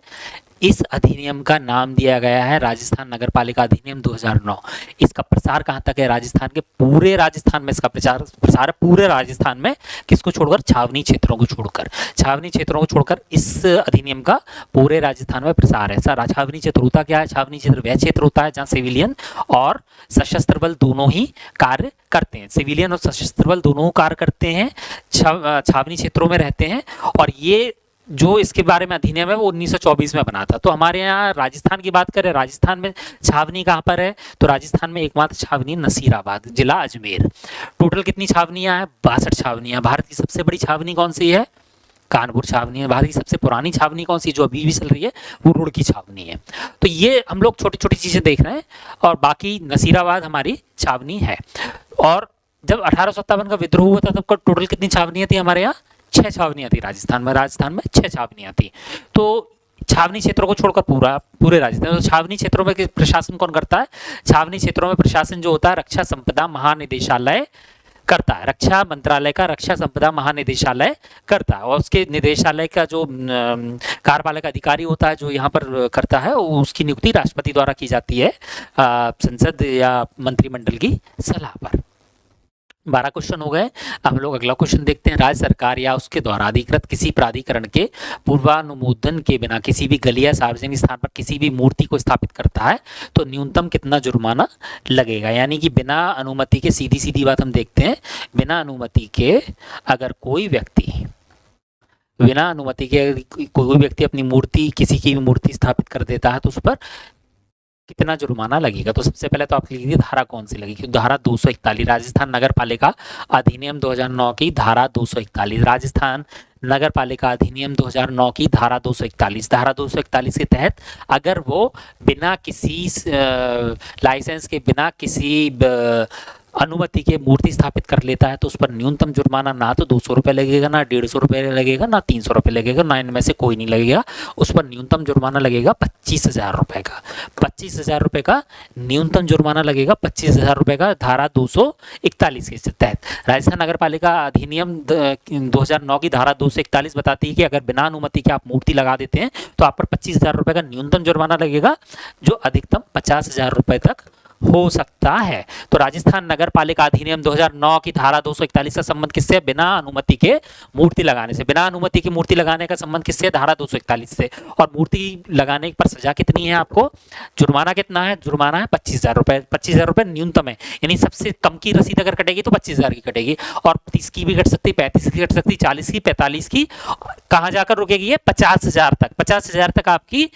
इस अधिनियम का नाम दिया गया है राजस्थान नगर पालिका अधिनियम 2009। इसका प्रसार कहां तक है? राजस्थान के पूरे राजस्थान में इसका प्रसार है, पूरे राजस्थान में। किसको छोड़कर? छावनी क्षेत्रों को छोड़कर। छावनी क्षेत्रों को छोड़कर इस अधिनियम का पूरे राजस्थान में प्रसार है। सर, छावनी क्षेत्र होता क्या है? छावनी क्षेत्र वह क्षेत्र होता है जहां सिविलियन और सशस्त्र बल दोनों ही कार्य करते हैं। सिविलियन और सशस्त्र बल दोनों कार्य करते हैं, छावनी क्षेत्रों में रहते हैं। और ये जो इसके बारे में अधिनियम है वो 1924 में बना था। तो हमारे यहाँ राजस्थान की बात करें, राजस्थान में छावनी कहाँ पर है? तो राजस्थान में एकमात्र छावनी नसीराबाद, जिला अजमेर। टोटल कितनी छावनियां हैं? 62 छावनियां। भारत की सबसे बड़ी छावनी कौन सी है? कानपुर छावनी है। भारत की सबसे पुरानी छावनी कौन सी जो अभी भी चल रही है? वो रुड़की छावनी है। तो ये हम लोग छोटी छोटी चीजें देख रहे हैं और बाकी नसीराबाद हमारी छावनी है। और जब 1857 का विद्रोह हुआ था तब टोटल कितनी छावनियां थी हमारे यहाँ? 6 छावनियां थी राजस्थान में 6 छावनियां थी। तो छावनी क्षेत्रों को छोड़कर पूरे राजस्थान, तो छावनी क्षेत्रों में प्रशासन कौन करता है? छावनी क्षेत्रों में प्रशासन जो होता है रक्षा संपदा महानिदेशालय करता है। रक्षा मंत्रालय का रक्षा संपदा महानिदेशालय करता है और उसके निदेशालय का जो कार्यपालक अधिकारी होता है जो यहाँ पर करता है, उसकी नियुक्ति राष्ट्रपति द्वारा की जाती है संसद या मंत्रिमंडल की सलाह पर। 12 क्वेश्चन हो गए। अब हम लोग अगला क्वेश्चन देखते हैं। राज्य सरकार या उसके द्वारा अधिकृत किसी प्राधिकरण के पूर्वानुमोदन के बिना किसी भी गली या सार्वजनिक स्थान पर किसी भी मूर्ति को स्थापित करता है तो न्यूनतम कितना जुर्माना लगेगा? यानी कि बिना अनुमति के, सीधी सीधी बात हम देखते हैं, बिना अनुमति के अगर कोई व्यक्ति अपनी मूर्ति, किसी की भी मूर्ति स्थापित कर देता है तो उस पर कितना जुर्माना लगेगा? तो सबसे पहले तो आप लिख दीजिए धारा कौन सी लगेगी? धारा 241, राजस्थान नगर पालिका अधिनियम 2009 की धारा 241। राजस्थान नगर पालिका अधिनियम 2009 की धारा 241। धारा 241 के तहत अगर वो बिना किसी लाइसेंस के, बिना किसी अनुमति के मूर्ति स्थापित कर लेता है तो उस पर न्यूनतम जुर्माना ना तो 200 रुपये लगेगा, ना 150 रुपये लगेगा, ना 300 रुपये लगेगा, ना इनमें से कोई नहीं लगेगा। उस पर न्यूनतम जुर्माना लगेगा 25,000 रुपये का। 25,000 रुपये का न्यूनतम जुर्माना लगेगा, 25,000 रुपये का, धारा 241 के तहत। राजस्थान नगर पालिका अधिनियम 2009 की धारा 241 बताती है कि अगर बिना अनुमति के आप मूर्ति लगा देते हैं तो आप पर 25,000 रुपये का न्यूनतम जुर्माना लगेगा, जो अधिकतम 50,000 रुपये तक हो सकता है। तो राजस्थान नगर पालिका अधिनियम 2009 की धारा 241 का संबंध किससे? बिना अनुमति के मूर्ति लगाने से। बिना अनुमति की मूर्ति लगाने का संबंध किससे? धारा 241 से। और मूर्ति लगाने पर सजा कितनी है आपको? जुर्माना कितना है? जुर्माना है 25,000 रुपये। 25,000 रुपये न्यूनतम है, यानी सबसे कम की रसीद अगर कटेगी तो 25,000 की कटेगी, और 30 की भी कट सकती, 35 की कट सकती, 40 की, 45 की, कहाँ जाकर रुकेगी? ये 50,000 तक। 50,000 तक आपकी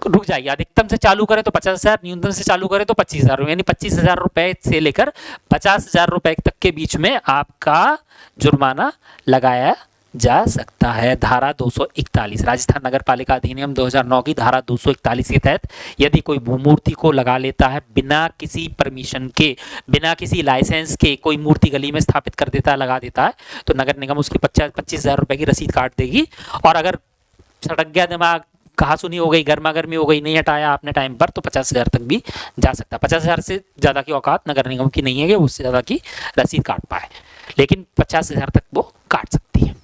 रुक जाइए। अधिकतम से चालू करें तो 50,000, न्यूनतम से चालू करें तो 25,000, यानी 25,000 रुपए से लेकर 50,000 रुपए तक के बीच में आपका जुर्माना लगाया जा सकता है। धारा 241 राजस्थान नगर पालिका अधिनियम 2009 की धारा 241 के तहत यदि कोई मूर्ति को लगा लेता है बिना किसी परमिशन के, बिना किसी लाइसेंस के, कोई मूर्ति गली में स्थापित कर देता है, लगा देता है, तो नगर निगम उसकी 25,000 रुपए की रसीद काट देगी। और अगर सड़क गया दिमाग, कहा सुनी हो गई, गर्मा गर्मी हो गई, नहीं हटाया आपने टाइम पर, तो 50,000 तक भी जा सकता है। 50,000 से ज़्यादा की औकात नगर निगम की नहीं है कि उससे ज़्यादा की रसीद काट पाए, लेकिन 50,000 तक वो काट सकती है।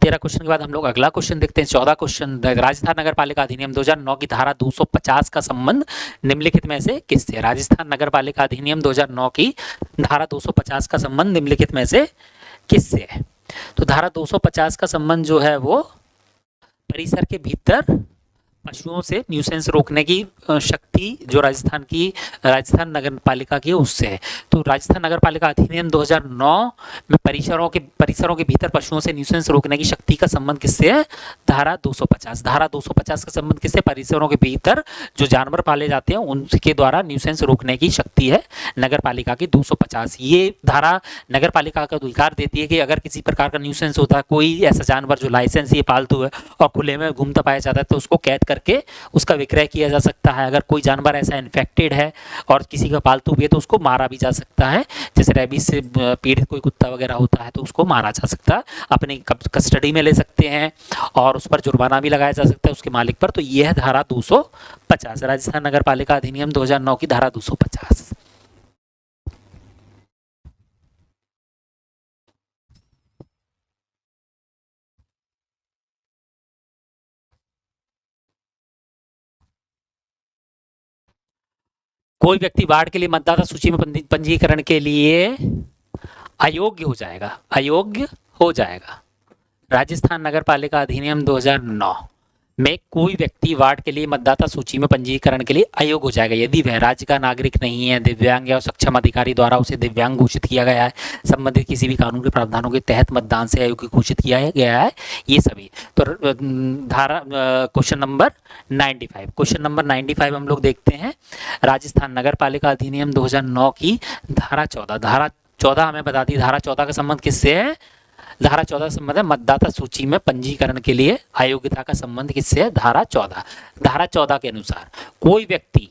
13 क्वेश्चन के बाद हम लोग अगला क्वेश्चन देखते हैं। 14 क्वेश्चन, राजस्थान नगर पालिका अधिनियम 2009 की धारा 250 का संबंध निम्नलिखित में से किससे? राजस्थान नगर पालिका अधिनियम 2009 की धारा 250 का संबंध निम्नलिखित में से किससे है? तो धारा 250 का संबंध जो है वो परिसर के भीतर पशुओं से न्यूसेंस रोकने की शक्ति जो राजस्थान नगर पालिका की है उससे है। तो राजस्थान नगर पालिका अधिनियम 2009 में परिसरों के भीतर पशुओं से न्यूसेंस रोकने की शक्ति का संबंध किससे है? धारा 250। धारा 250 का संबंध किससे? परिसरों के भीतर जो जानवर पाले जाते हैं उनके द्वारा न्यूसेंस रोकने की शक्ति है नगर पालिका की 250। ये धारा नगर पालिका का अधिकार देती है कि अगर किसी प्रकार का न्यूसेंस होता है, कोई ऐसा जानवर जो लाइसेंस ये पालतू है और खुले में घूमता पाया जाता है, तो उसको कैद करके उसका विक्रय किया जा सकता है। अगर कोई जानवर ऐसा इन्फेक्टेड है और किसी का पालतू भी है तो उसको मारा भी जा सकता है। जैसे रेबीज से पीड़ित कोई कुत्ता वगैरह होता है तो उसको मारा जा सकता है, अपनी कस्टडी में ले सकते हैं और उस पर जुर्माना भी लगाया जा सकता है उसके मालिक पर। तो यह धारा 250, राजस्थान नगर पालिका अधिनियम 2009 की धारा 250। कोई व्यक्ति वार्ड के लिए मतदाता सूची में पंजीकरण के लिए अयोग्य हो जाएगा, अयोग्य हो जाएगा। राजस्थान नगर पालिका अधिनियम 2009 में कोई व्यक्ति वार्ड के लिए मतदाता सूची में पंजीकरण के लिए अयोग्य हो जाएगा यदि वह राज्य का नागरिक नहीं है, दिव्यांग या सक्षम अधिकारी द्वारा उसे दिव्यांग घोषित किया गया है, संबंधित किसी भी कानून के प्रावधानों के तहत मतदान से अयोग्य घोषित किया गया है, ये सभी। तो धारा क्वेश्चन नंबर 95, क्वेश्चन नंबर 95 हम लोग देखते हैं। राजस्थान नगर पालिका अधिनियम 2009 की धारा 14। धारा 14 हमें बताती है, धारा 14 का संबंध किससे है? धारा 14 संबंध है मतदाता सूची में पंजीकरण के लिए अयोग्यता का संबंध किससे है? धारा 14। धारा 14 के अनुसार कोई व्यक्ति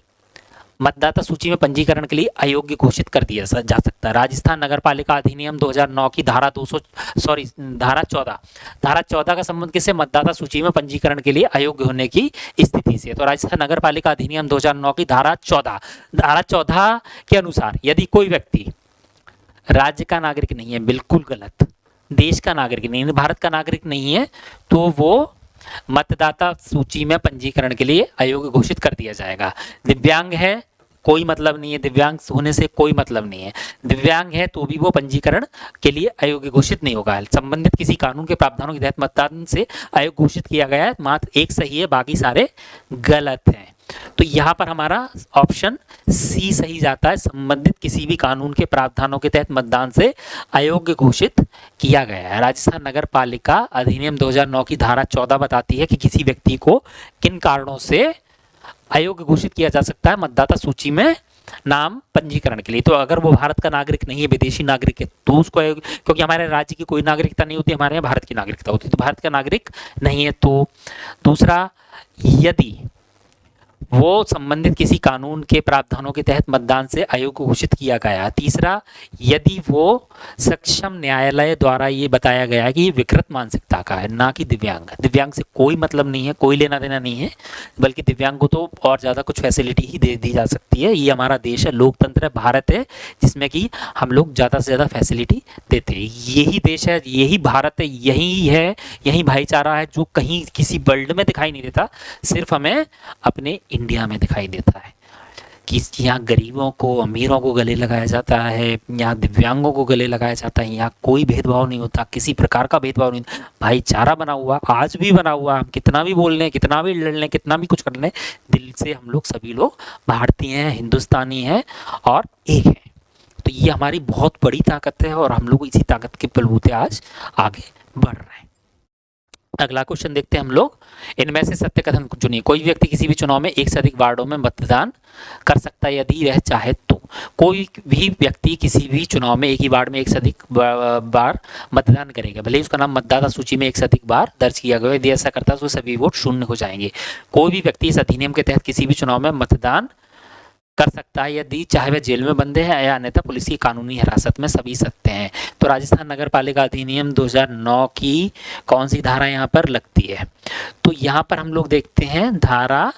मतदाता सूची में पंजीकरण के लिए अयोग्य घोषित कर दिया जा सकता है। राजस्थान नगर पालिका अधिनियम 2009 की धारा 14। धारा 14 का संबंध किससे? मतदाता सूची में पंजीकरण के लिए अयोग्य होने की स्थिति से। तो राजस्थान नगर पालिका अधिनियम 2009 की धारा 14 के अनुसार यदि कोई व्यक्ति राज्य का नागरिक नहीं है, बिल्कुल गलत, देश का नागरिक नहीं है, भारत का नागरिक नहीं है, तो वो मतदाता सूची में पंजीकरण के लिए अयोग्य घोषित कर दिया जाएगा। दिव्यांग है, कोई मतलब नहीं है, दिव्यांग होने से कोई मतलब नहीं है, दिव्यांग है तो भी वो पंजीकरण के लिए अयोग्य घोषित नहीं होगा। संबंधित किसी कानून के प्रावधानों के तहत मतदान से अयोग्य घोषित किया गया है, मात्र एक सही है, बाकी सारे गलत हैं। तो यहाँ पर हमारा ऑप्शन सी सही जाता है, संबंधित किसी भी कानून के प्रावधानों के तहत मतदान से अयोग्य घोषित किया गया है। राजस्थान नगर पालिका अधिनियम 2009 की धारा 14 बताती है कि किसी व्यक्ति को किन कारणों से अयोग्य घोषित किया जा सकता है मतदाता सूची में नाम पंजीकरण के लिए। तो अगर वो भारत का नागरिक नहीं है, विदेशी नागरिक है, तो उसको, क्योंकि हमारे राज्य की कोई नागरिकता नहीं होती, हमारे यहाँ भारत की नागरिकता होती है, तो भारत का नागरिक नहीं है। तो दूसरा, यदि वो संबंधित किसी कानून के प्रावधानों के तहत मतदान से अयोग्य घोषित किया गया। तीसरा, यदि वो सक्षम न्यायालय द्वारा ये बताया गया है कि ये विकृत मानसिकता का है, ना कि दिव्यांग। दिव्यांग से कोई मतलब नहीं है, कोई लेना देना नहीं है, बल्कि दिव्यांग को तो और ज़्यादा कुछ फैसिलिटी ही दे दी जा सकती है। ये हमारा देश है, लोकतंत्र है, भारत है, जिसमें कि हम लोग ज़्यादा से ज़्यादा फैसिलिटी देते हैं। यही देश है, यही भारत है, यही है, यही भाईचारा है जो कहीं किसी वर्ल्ड में दिखाई नहीं देता, सिर्फ हमें अपने इंडिया में दिखाई देता है कि यहाँ गरीबों को, अमीरों को गले लगाया जाता है, यहाँ दिव्यांगों को गले लगाया जाता है, यहाँ कोई भेदभाव नहीं होता, किसी प्रकार का भेदभाव नहीं, भाईचारा बना हुआ, आज भी बना हुआ। हम कितना भी बोल लें, कितना भी लड़ लें, कितना भी कुछ कर लें, दिल से हम लोग सभी लोग भारतीय हैं, हिंदुस्तानी हैं और एक हैं। तो ये हमारी बहुत बड़ी ताकत है और हम लोग इसी ताकत के बलबूते आज आगे बढ़ रहे हैं। अगला क्वेश्चन देखते हैं हम लोग। इनमें से सत्य कथन चुनिए। कोई व्यक्ति किसी भी चुनाव में एक से अधिक वार्डों में मतदान कर सकता है यदि वह चाहे तो। कोई भी व्यक्ति किसी भी चुनाव में एक ही वार्ड में एक से अधिक बार मतदान करेगा, भले ही उसका नाम मतदाता सूची में एक से अधिक बार दर्ज किया गया। यदि ऐसा करता है तो सभी वोट शून्य हो जाएंगे। कोई भी व्यक्ति इस अधिनियम के तहत किसी भी चुनाव में मतदान कर सकता है यदि चाहे वह जेल में बंदे हैं या अन्यथा पुलिस की कानूनी हिरासत में, सभी सत्य हैं। तो राजस्थान नगर पालिका अधिनियम 2009 की कौन सी धारा यहाँ पर लगती है? तो यहाँ पर हम लोग देखते हैं धारा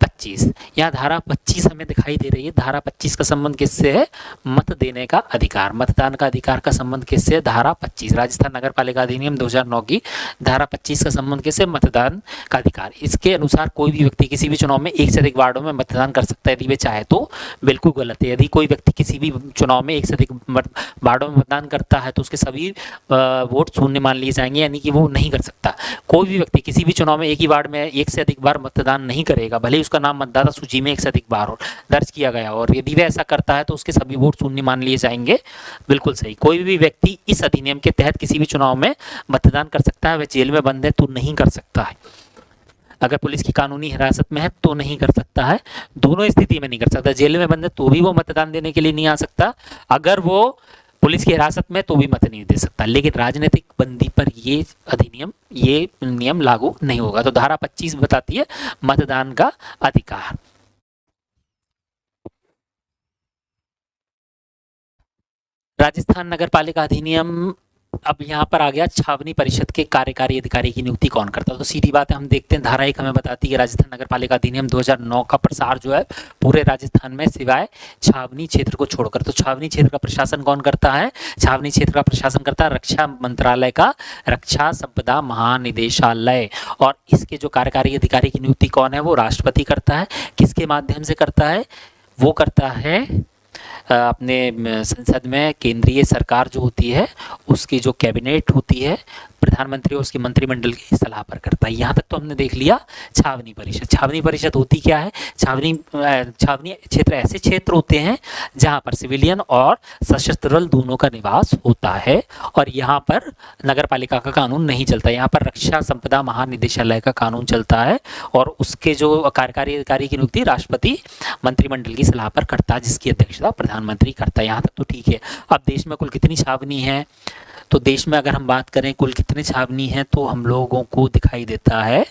25। यहाँ धारा 25 हमें दिखाई दे रही है। धारा 25 का संबंध किससे है? मत देने का अधिकार, मतदान का अधिकार का संबंध किससे है? धारा 25। राजस्थान नगर पालिका अधिनियम 2009 की धारा 25 का संबंध किससे? मतदान का अधिकार। इसके अनुसार कोई भी व्यक्ति किसी भी चुनाव में एक से अधिक वार्डों में मतदान कर सकता है यदि वे चाहे तो। बिल्कुल गलत है। यदि कोई व्यक्ति किसी भी चुनाव में एक से अधिक वार्डों में मतदान करता है तो उसके सभी वोट शून्य मान लिए जाएंगे, यानी कि वो नहीं कर सकता। कोई भी व्यक्ति किसी भी चुनाव में एक ही वार्ड में एक से अधिक बार मतदान नहीं करेगा, भले ही उसका नाम मतदाता सूची में एक से अधिक बार दर्ज किया गया, और यदि वह ऐसा करता है तो उसके सभी वोट शून्य मान लिए जाएंगे। बिल्कुल सही। कोई भी व्यक्ति इस अधिनियम के तहत किसी भी चुनाव में मतदान कर सकता है, वह जेल में बंद है तो नहीं कर सकता है। अगर पुलिस की कानूनी हिरासत में है तो नहीं कर सकता है। दोनों स्थिति में नहीं कर सकता। जेल में बंद है तो भी वो मतदान देने के लिए नहीं आ सकता, अगर वो पुलिस की हिरासत में तो भी मत नहीं दे सकता। लेकिन राजनीतिक बंदी पर ये अधिनियम, ये नियम लागू नहीं होगा। तो धारा 25 बताती है मतदान का अधिकार। राजस्थान नगर पालिका अधिनियम, अब यहाँ पर आ गया छावनी परिषद के कार्यकारी अधिकारी की नियुक्ति कौन करता है? तो सीधी बात है, हम देखते हैं धारा 1 हमें बताती है राजस्थान नगर पालिका अधिनियम 2009 का प्रसार जो है पूरे राजस्थान में सिवाय छावनी क्षेत्र को छोड़कर। तो छावनी क्षेत्र का प्रशासन कौन करता है? छावनी क्षेत्र का प्रशासन करता है रक्षा मंत्रालय का रक्षा संपदा महानिदेशालय। और इसके जो कार्यकारी अधिकारी की नियुक्ति कौन है? वो राष्ट्रपति करता है। किसके माध्यम से करता है? वो करता है अपने संसद में, केंद्रीय सरकार जो होती है उसकी जो कैबिनेट होती है, प्रधानमंत्री और उसके मंत्रिमंडल की सलाह पर करता है। यहाँ तक तो हमने देख लिया छावनी परिषद। छावनी परिषद होती क्या है? छावनी क्षेत्र ऐसे क्षेत्र होते हैं जहाँ पर सिविलियन और सशस्त्र दल दोनों का निवास होता है और यहाँ पर नगर पालिका का कानून नहीं चलता। यहाँ पर रक्षा संपदा महानिदेशालय का कानून चलता है और उसके जो कार्यकारी अधिकारी की नियुक्ति राष्ट्रपति मंत्रिमंडल की सलाह पर करता है, जिसकी अध्यक्षता प्रधानमंत्री करता है। यहाँ तक तो ठीक है। अब देश में कुल कितनी छावनी है? तो देश में अगर हम बात करें कुल कितने छावनी हैं तो हम लोगों को दिखाई देता है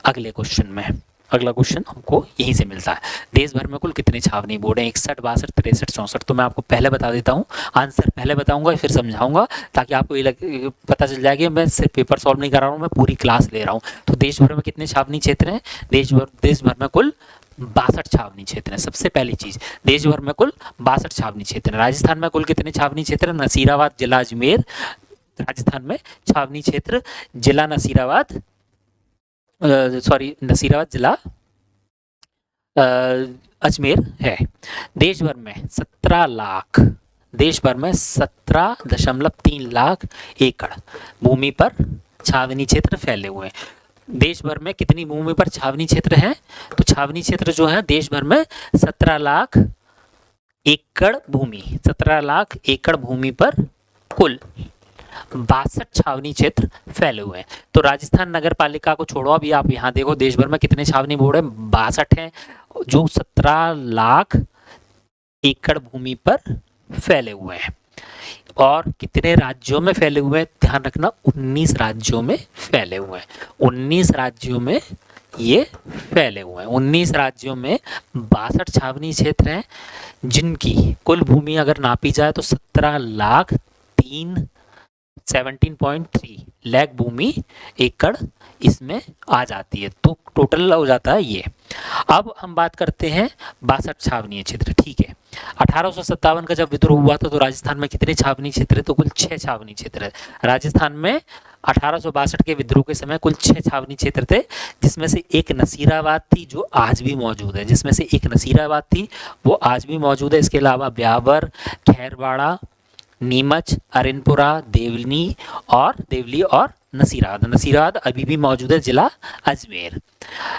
अगले क्वेश्चन में। अगला क्वेश्चन हमको यहीं से मिलता है। देश भर में कुल कितने छावनी बोर्ड हैं? 61, 62, 63, 64। तो मैं आपको पहले बता देता हूँ, आंसर पहले बताऊंगा फिर समझाऊंगा, ताकि आपको ये पता चल जाए कि मैं सिर्फ पेपर सॉल्व नहीं कर रहा हूँ, मैं पूरी क्लास ले रहा हूँ। तो देश भर में कितने छावनी क्षेत्र हैं? देश भर में कुल 62 छावनी क्षेत्र है। सबसे पहली चीज, देश भर में कुल 62 छावनी क्षेत्र है। राजस्थान में कुल कितने छावनी क्षेत्र? नसीराबाद जिला अजमेर राजस्थान में छावनी क्षेत्र जिला नसीराबाद, नसीराबाद जिला अजमेर है। देश भर में 17 लाख, देश भर में 17.3 लाख एकड़ भूमि पर छावनी क्षेत्र फैले हुए हैं। देश भर में कितनी भूमि पर छावनी क्षेत्र है? तो छावनी क्षेत्र जो है देश भर में 17 लाख एकड़ भूमि, 17 लाख एकड़ भूमि पर कुल 62 छावनी क्षेत्र फैले हुए हैं। तो राजस्थान नगर पालिका को छोड़ो, अभी आप यहाँ देखो देश भर में कितने छावनी बोर्ड है? 62 हैं, जो 17 लाख एकड़ भूमि पर फैले हुए हैं। और कितने राज्यों में फैले हुए हैं? ध्यान रखना, 19 राज्यों में फैले हुए हैं। 19 राज्यों में ये फैले हुए हैं। 19 राज्यों में 62 छावनी क्षेत्र हैं, जिनकी कुल भूमि अगर नापी जाए तो 17 लाख भूमि एकड़ इसमें आ जाती है। तो टोटल हो जाता है ये। अब हम बात करते हैं 62 छावनीय क्षेत्र, ठीक है। 1857 का जब विद्रोह हुआ था तो राजस्थान में कितने छावनी क्षेत्र है? तो कुल 6 छावनी क्षेत्र है। राजस्थान में 1862 के विद्रोह के समय कुल 6 छावनी क्षेत्र थे, जिसमें से एक नसीराबाद थी जो आज भी मौजूद है। जिसमें से एक नसीराबाद थी वो आज भी मौजूद है। इसके अलावा ब्यावर, खैरवाड़ा, नीमच, अरिनपुरा, देवली और नसीराबाद अभी भी मौजूद है, जिला अजमेर।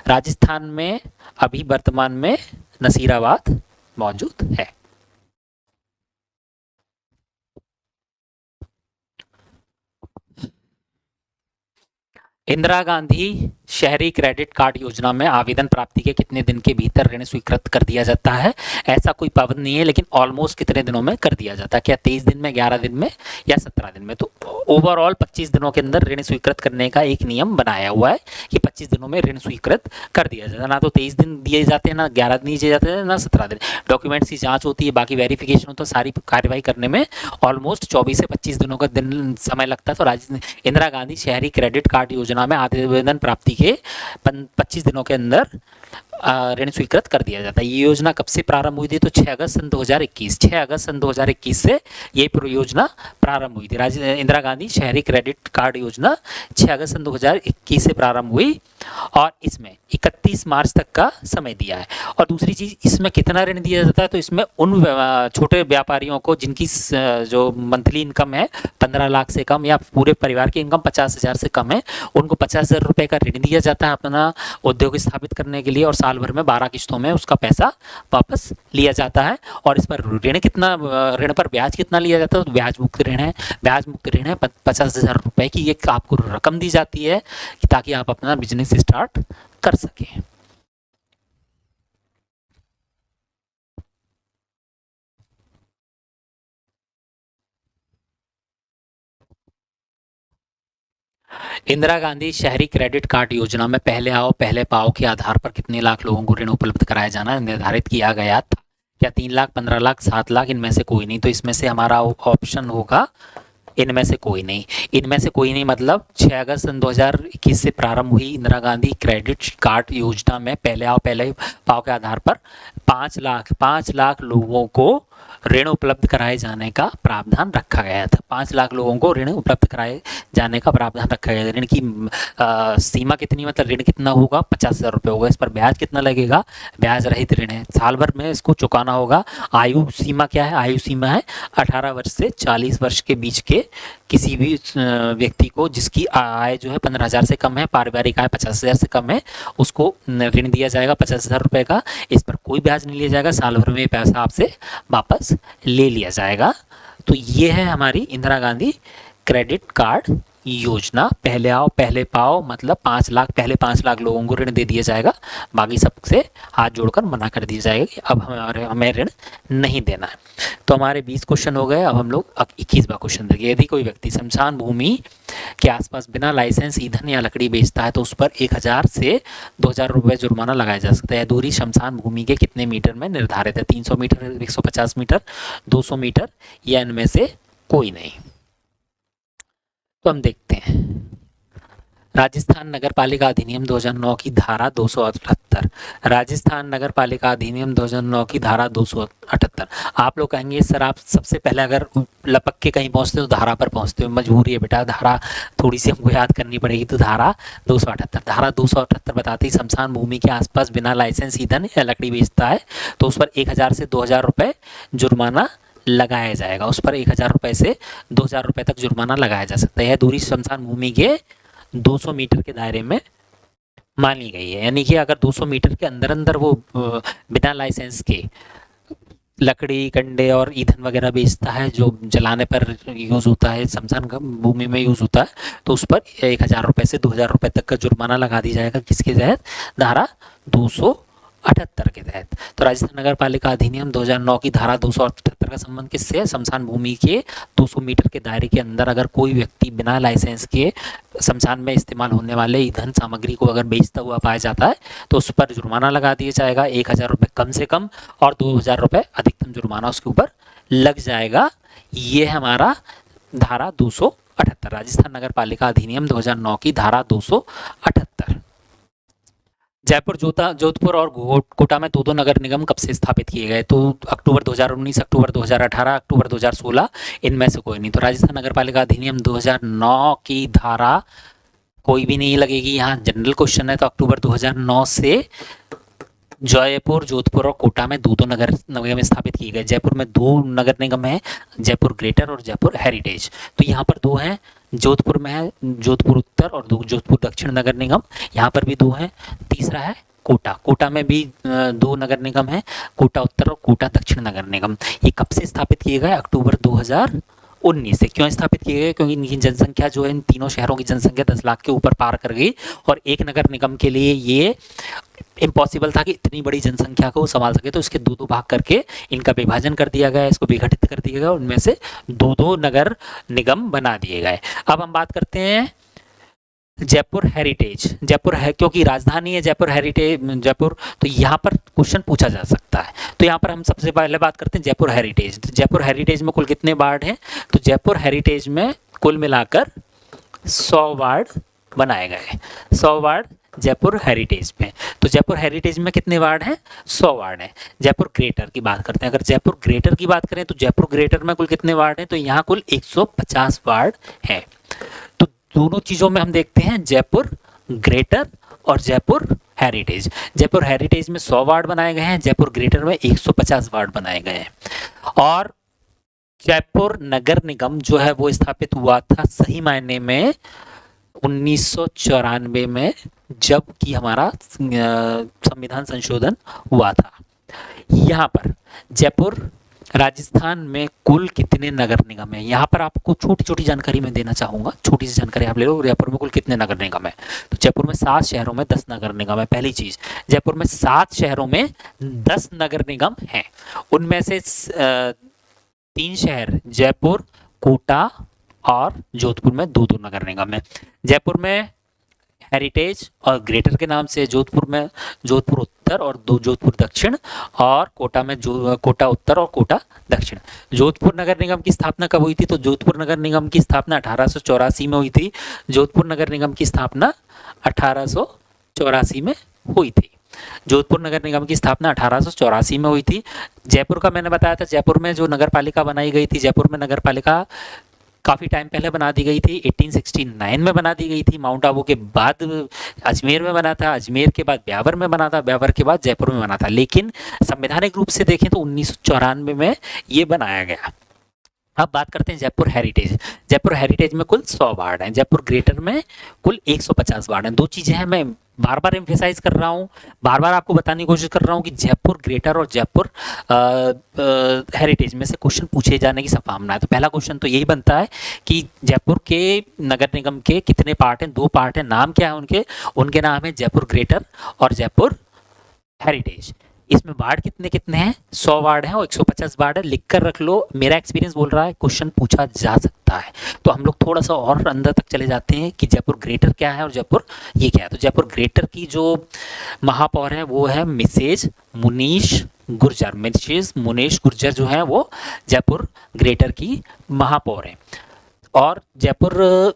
राजस्थान में अभी वर्तमान में नसीराबाद मौजूद है। इंदिरा गांधी शहरी क्रेडिट कार्ड योजना में आवेदन प्राप्ति के कितने दिन के भीतर ऋण स्वीकृत कर दिया जाता है? ऐसा कोई पाबंद नहीं है, लेकिन ऑलमोस्ट कितने दिनों में कर दिया जाता है? क्या 23 दिन में, 11 दिन में या 17 दिन में? तो ओवरऑल 25 दिनों के अंदर ऋण स्वीकृत करने का एक नियम बनाया हुआ है कि 25 दिनों में ऋण स्वीकृत कर दिया जाता है। ना तो 23 दिन दिए जाते हैं, ना 11 दिन दिए जाते हैं, ना 17 दिन। डॉक्यूमेंट्स की जाँच होती है, बाकी वेरिफिकेशन होता है, सारी कार्रवाई करने में ऑलमोस्ट 24 से 25 दिनों का दिन समय लगता है। तो इंदिरा गांधी शहरी क्रेडिट कार्ड योजना में आवेदन प्राप्ति के 25 दिनों के अंदर ऋण स्वीकृत कर दिया जाता है। ये योजना कब से प्रारंभ हुई थी? तो 6 अगस्त सन 2021 से ये योजना प्रारंभ हुई थी। इंदिरा गांधी शहरी क्रेडिट कार्ड योजना 6 अगस्त सन 2021 से प्रारंभ हुई और इसमें 31 मार्च तक का समय दिया है। और दूसरी चीज, इसमें कितना ऋण दिया जाता है? तो इसमें उन छोटे व्यापारियों को जिनकी जो मंथली इनकम है 15 लाख से कम या पूरे परिवार की इनकम 50,000 से कम है, उनको 50,000 रुपए का ऋण दिया जाता है अपना उद्योग स्थापित करने के लिए, और साल भर में 12 किस्तों में उसका पैसा वापस लिया जाता है। और इस पर ऋण पर ब्याज कितना लिया जाता है? तो ब्याज मुक्त ऋण है। 50,000 रुपए की एक आपको रकम दी जाती है ताकि आप अपना बिजनेस स्टार्ट कर सकें। इंदिरा गांधी शहरी क्रेडिट कार्ड योजना में पहले आओ पहले पाओ के आधार पर कितने लाख लोगों को ऋण उपलब्ध कराया जाना निर्धारित किया गया था? क्या 3 लाख, 15 लाख, 7 लाख? इनमें से कोई नहीं। तो इसमें से हमारा ऑप्शन होगा इनमें से कोई नहीं। इनमें से कोई नहीं मतलब 6 अगस्त सन 2021 से प्रारंभ हुई इंदिरा गांधी क्रेडिट कार्ड योजना में पहले आओ पहले पाओ के आधार पर 5 लाख लोगों को ऋण उपलब्ध कराए जाने का प्रावधान रखा गया था। 5 लाख लोगों को ऋण उपलब्ध कराए जाने का प्रावधान रखा गया था। ऋण की सीमा कितनी, मतलब ऋण कितना होगा? 50,000 रुपये होगा। इस पर ब्याज कितना लगेगा? ब्याज रहित ऋण है, साल भर में इसको चुकाना होगा। आयु सीमा क्या है? आयु सीमा है 18 वर्ष से 40 वर्ष के बीच के किसी भी व्यक्ति को जिसकी आय जो है 15,000 से कम है, पारिवारिक आय 50,000 से कम है, उसको ऋण दिया जाएगा 50,000 रुपये का। इस पर कोई ब्याज नहीं लिया जाएगा, साल भर में पैसा आपसे वापस ले लिया जाएगा। तो ये है हमारी इंदिरा गांधी क्रेडिट कार्ड योजना। पहले आओ पहले पाओ मतलब 5 लाख, पहले 5 लाख लोगों को ऋण दे दिया जाएगा, बाकी सबसे हाथ जोड़कर मना कर दिया जाएगा कि अब हमें ऋण नहीं देना है। तो हमारे 20 क्वेश्चन हो गए। अब हम लोग 21वां क्वेश्चन देखें। यदि कोई व्यक्ति शमशान भूमि के आसपास बिना लाइसेंस ईंधन या लकड़ी बेचता है तो उस पर 1,000 से 2,000 रुपये जुर्माना लगाया जा सकता है। दूरी शमशान भूमि के कितने मीटर में निर्धारित है? 300 मीटर, 150 मीटर, 200 मीटर या इनमें से कोई नहीं। तो हम देखते हैं राजस्थान नगर पालिका अधिनियम 2009 की धारा 278। राजस्थान नगर पालिका अधिनियम 2009 की धारा 278। आप लोग कहेंगे सर आप सबसे पहले अगर लपक के कहीं पहुंचते हो तो धारा पर पहुंचते हो, मजबूरी है बेटा, धारा थोड़ी सी हमको याद करनी पड़ेगी। तो धारा 278, धारा 278 बताती है शमशान भूमि के आसपास बिना लाइसेंस ईंधन या लकड़ी बेचता है तो उस पर 1,000 से 2,000 रुपये जुर्माना लगाया जाएगा। उस पर 1,000 रुपये से 2,000 रुपये तक जुर्माना लगाया जा सकता है। दूरी शमशान भूमि के 200 मीटर के दायरे में मानी गई है। यानी कि अगर 200 मीटर के अंदर अंदर वो बिना लाइसेंस के लकड़ी, कंडे और ईंधन वगैरह बेचता है जो जलाने पर यूज़ होता है, शमशान भूमि में यूज़ होता है, तो उस पर 1,000 रुपये से 2,000 रुपये तक का जुर्माना लगा दी जाएगा। किसके तहत? धारा 278 के तहत। तो राजस्थान नगर पालिका अधिनियम 2009 की धारा 278 क्षेत्र का संबंध किससे है? शमशान भूमि के 200 मीटर के दायरे के अंदर अगर कोई व्यक्ति बिना लाइसेंस के शमशान में इस्तेमाल होने वाले ईंधन सामग्री को अगर बेचता हुआ पाया जाता है तो उस पर जुर्माना लगा दिया जाएगा, 1000 रुपये कम से कम और 2000 रुपये अधिकतम जुर्माना उसके ऊपर लग जाएगा। ये हमारा धारा 278, राजस्थान नगर पालिका अधिनियम 2009 की धारा 278। जयपुर, जोधपुर और कोटा में दो नगर निगम कब से स्थापित किए गए? तो अक्टूबर 2019, अक्टूबर 2018, अक्टूबर 2016, इनमें से कोई नहीं। तो राजस्थान नगर पालिका अधिनियम 2009 की धारा कोई भी नहीं लगेगी, यहाँ जनरल क्वेश्चन है। तो अक्टूबर 2009 से जयपुर, जोधपुर और कोटा में दो नगर निगम स्थापित किए गए। जयपुर में 2 नगर निगम है, जयपुर ग्रेटर और जयपुर हेरिटेज। तो यहाँ पर 2 हैं, जोधपुर में है जोधपुर उत्तर और जोधपुर दक्षिण नगर निगम, यहाँ पर भी 2 हैं। तीसरा है कोटा, कोटा में भी 2 नगर निगम है, कोटा उत्तर और कोटा दक्षिण नगर निगम। ये कब से स्थापित किए गए? अक्टूबर 2019 से। क्यों स्थापित किए गए? क्योंकि इनकी जनसंख्या जो है, इन तीनों शहरों की जनसंख्या 10 लाख के ऊपर पार कर गई और एक नगर निगम के लिए ये इम्पॉसिबल था कि इतनी बड़ी जनसंख्या को संभाल सके। तो इसके 2 भाग करके इनका विभाजन कर दिया गया, इसको विघटित कर दिया गया, उनमें से 2 नगर निगम बना दिए गए। अब हम बात करते हैं जयपुर हेरिटेज। जयपुर है क्योंकि राजधानी है जयपुर हेरिटेज, जयपुर, तो यहाँ पर क्वेश्चन पूछा जा सकता है। तो यहाँ पर हम सबसे पहले बात करते हैं जयपुर हेरिटेज। जयपुर हेरिटेज में कुल कितने वार्ड हैं? तो जयपुर हेरिटेज में कुल मिलाकर 100 वार्ड बनाए गए, 100 वार्ड जयपुर हेरिटेज में। तो जयपुर हेरिटेज में कितने वार्ड हैं? 100 वार्ड हैं। जयपुर ग्रेटर की बात करते हैं। अगर जयपुर ग्रेटर की बात करें तो जयपुर ग्रेटर में कुल कितने वार्ड हैं? तो यहाँ कुल 150 वार्ड हैं। तो दोनों चीज़ों में हम देखते हैं जयपुर ग्रेटर और जयपुर हेरिटेज। जयपुर हेरिटेज में 100 वार्ड बनाए गए हैं, जयपुर ग्रेटर में 150 वार्ड बनाए गए हैं। और जयपुर नगर निगम जो है वो स्थापित हुआ था सही मायने में 1994 में, जब कि हमारा संविधान संशोधन हुआ था। यहाँ पर जयपुर राजस्थान में कुल कितने नगर निगम है? यहाँ पर आपको छोटी छोटी जानकारी मैं देना चाहूँगा, छोटी सी जानकारी आप ले लो। जयपुर में कुल कितने नगर निगम है? तो जयपुर में 7 शहरों में 10 नगर निगम है। पहली चीज़, जयपुर में 7 शहरों में 10 नगर निगम हैं। उनमें से 3 शहर जयपुर, कोटा और जोधपुर में 2 नगर निगम है। जयपुर में हेरिटेज और ग्रेटर के नाम से, जोधपुर में जोधपुर उत्तर और जोधपुर दक्षिण, और कोटा में कोटा उत्तर और कोटा दक्षिण। जोधपुर नगर निगम की स्थापना कब हुई थी? तो जोधपुर नगर निगम की स्थापना 1884 में हुई थी। जोधपुर नगर निगम की स्थापना 1884 में हुई थी। जोधपुर नगर निगम की स्थापना 1884 में हुई थी। जयपुर का मैंने बताया था, जयपुर में जो नगर पालिका बनाई गई थी, जयपुर में नगर पालिका काफ़ी टाइम पहले बना दी गई थी, 1869 में बना दी गई थी। माउंट आबू के बाद अजमेर में बना था, अजमेर के बाद ब्यावर में बना था, ब्यावर के बाद जयपुर में बना था। लेकिन संवैधानिक रूप से देखें तो 1994 में ये बनाया गया। अब बात करते हैं जयपुर हेरिटेज। जयपुर हेरिटेज में कुल 100 वार्ड हैं, जयपुर ग्रेटर में कुल 150 वार्ड हैं। 2 चीज़ें हैं, मैं बार बार एम्फेसाइज कर रहा हूँ, बार बार आपको बताने की कोशिश कर रहा हूँ कि जयपुर ग्रेटर और जयपुर हेरिटेज में से क्वेश्चन पूछे जाने की संभावना है। तो पहला क्वेश्चन तो यही बनता है कि जयपुर के नगर निगम के कितने पार्ट हैं? 2 पार्ट हैं। नाम क्या है उनके? उनके नाम है जयपुर ग्रेटर और जयपुर हेरिटेज। इसमें वार्ड कितने कितने हैं? 100 वार्ड हैं और 150 वार्ड है। लिख कर रख लो, मेरा एक्सपीरियंस बोल रहा है क्वेश्चन पूछा जा सकता है। तो हम लोग थोड़ा सा और अंदर तक चले जाते हैं कि जयपुर ग्रेटर क्या है और जयपुर ये क्या है। तो जयपुर ग्रेटर की जो महापौर है वो है मिसेज मुनीश गुर्जर। मिसेज मुनीश गुर्जर जो है वो जयपुर ग्रेटर की महापौर है। और जयपुर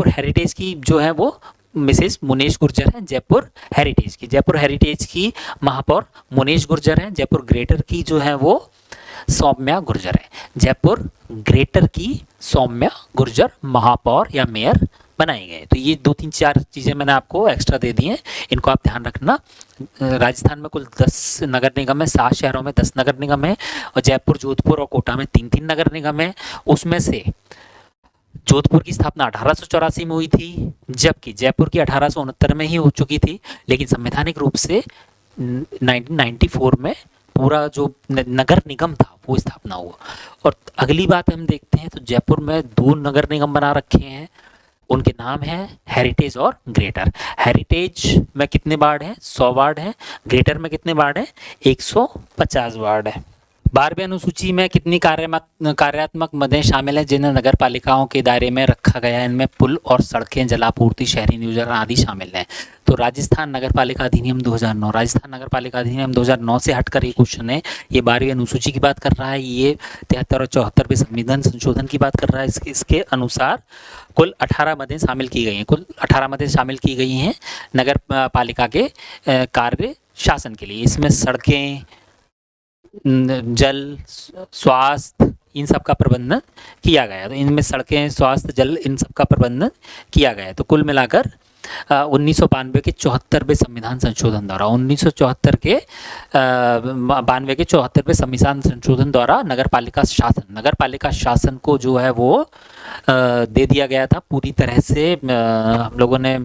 हेरिटेज की जो है वो मिसेस मुनीश गुर्जर हैं, जयपुर हेरिटेज की। जयपुर हेरिटेज की महापौर मुनीश गुर्जर हैं। जयपुर ग्रेटर की जो है वो सौम्या गुर्जर है। जयपुर ग्रेटर की सौम्या गुर्जर महापौर या मेयर बनाए गए। तो ये 2-3-4 चीज़ें मैंने आपको एक्स्ट्रा दे दी हैं, इनको आप ध्यान रखना। राजस्थान में कुल 10 नगर निगम है, 7 शहरों में 10 नगर निगम है और जयपुर, जोधपुर और कोटा में 3-3 नगर निगम है। उसमें से जोधपुर की स्थापना 1884 में हुई थी, जबकि जयपुर की 1869 में ही हो चुकी थी। लेकिन संवैधानिक रूप से 1994 में पूरा जो नगर निगम था वो स्थापना हुआ। और अगली बात हम देखते हैं तो जयपुर में 2 नगर निगम बना रखे हैं, उनके नाम है हेरिटेज और ग्रेटर। हेरिटेज में कितने वार्ड हैं? 100 वार्ड हैं। ग्रेटर में कितने वार्ड हैं? 150 वार्ड है। 12वीं अनुसूची में कितनी कार्यात्मक मदें शामिल हैं जिन्हें नगर पालिकाओं के दायरे में रखा गया है? इनमें पुल और सड़कें, जलापूर्ति, शहरी नियोजन आदि शामिल हैं। तो राजस्थान नगर पालिका अधिनियम 2009, राजस्थान नगर पालिका अधिनियम 2009 से हटकर ये क्वेश्चन है। ये 12वीं अनुसूची की बात कर रहा है, ये 73 और 74वें संविधान संशोधन की बात कर रहा है। इसके अनुसार कुल 18 मदें शामिल की गई हैं, कुल 18 मदें शामिल की गई हैं नगर पालिका के कार्य शासन के लिए। इसमें सड़कें, जल, स्वास्थ्य, इन सब का प्रबंधन किया गया। तो इनमें सड़कें, स्वास्थ्य, जल, इन सब का प्रबंधन किया गया। तो कुल मिलाकर 1992 के 74वें संविधान संशोधन द्वारा 1974 के 92 के 74वें संविधान संशोधन द्वारा नगर पालिका शासन को जो है वो दे दिया गया था पूरी तरह से। हम लोगों ने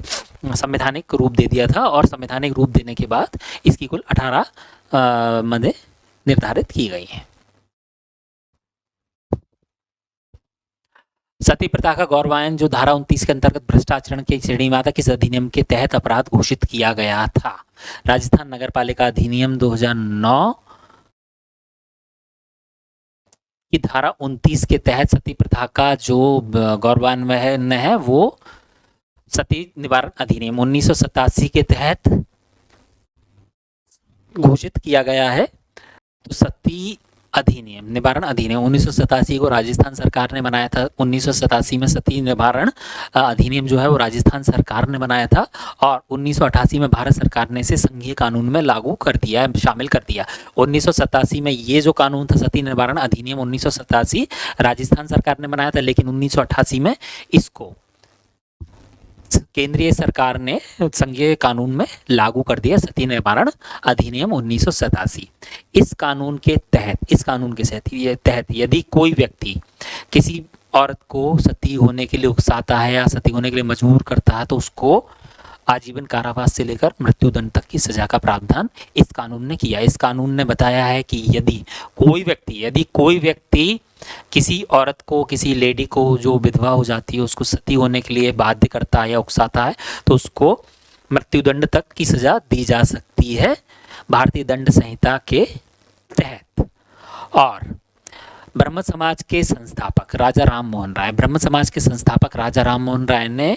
संवैधानिक रूप दे दिया था और संवैधानिक रूप देने के बाद इसकी कुल 18 मदें निर्धारित की गई हैं। सती प्रथा का गौरवायन जो धारा 29 के अंतर्गत भ्रष्टाचरण की श्रेणी में आता, किस अधिनियम के तहत अपराध घोषित किया गया था? राजस्थान नगर पालिका अधिनियम 2009 की धारा 29 के तहत सती प्रथा का जो गौरवान्वयन है वो सती निवारण अधिनियम 1987 के तहत घोषित किया गया है। तो सती अधिनियम, निवारण अधिनियम 1987 को राजस्थान सरकार ने बनाया था। 1987 में सती निवारण अधिनियम जो है वो राजस्थान सरकार ने बनाया था और 1988 में भारत सरकार ने इसे संघीय कानून में लागू कर दिया, शामिल कर दिया। 1987 में ये जो कानून था सती निवारण अधिनियम 1987 राजस्थान सरकार ने बनाया था, लेकिन 1988 में इसको केंद्रीय सरकार ने संघीय कानून में लागू कर दिया, सती निवारण अधिनियम 1987। इस कानून के तहत यदि कोई व्यक्ति किसी औरत को सती होने के लिए उकसाता है या सती होने के लिए मजबूर करता है तो उसको आजीवन कारावास से लेकर मृत्युदंड तक की सजा का प्रावधान इस कानून ने किया। इस कानून ने बताया है कि यदि कोई व्यक्ति किसी औरत को, किसी लेडी को जो विधवा हो जाती है उसको सती होने के लिए बाध्य करता है या उकसाता है तो उसको मृत्युदंड तक की सजा दी जा सकती है भारतीय दंड संहिता के तहत। और ब्रह्म समाज के संस्थापक राजा राम मोहन राय ने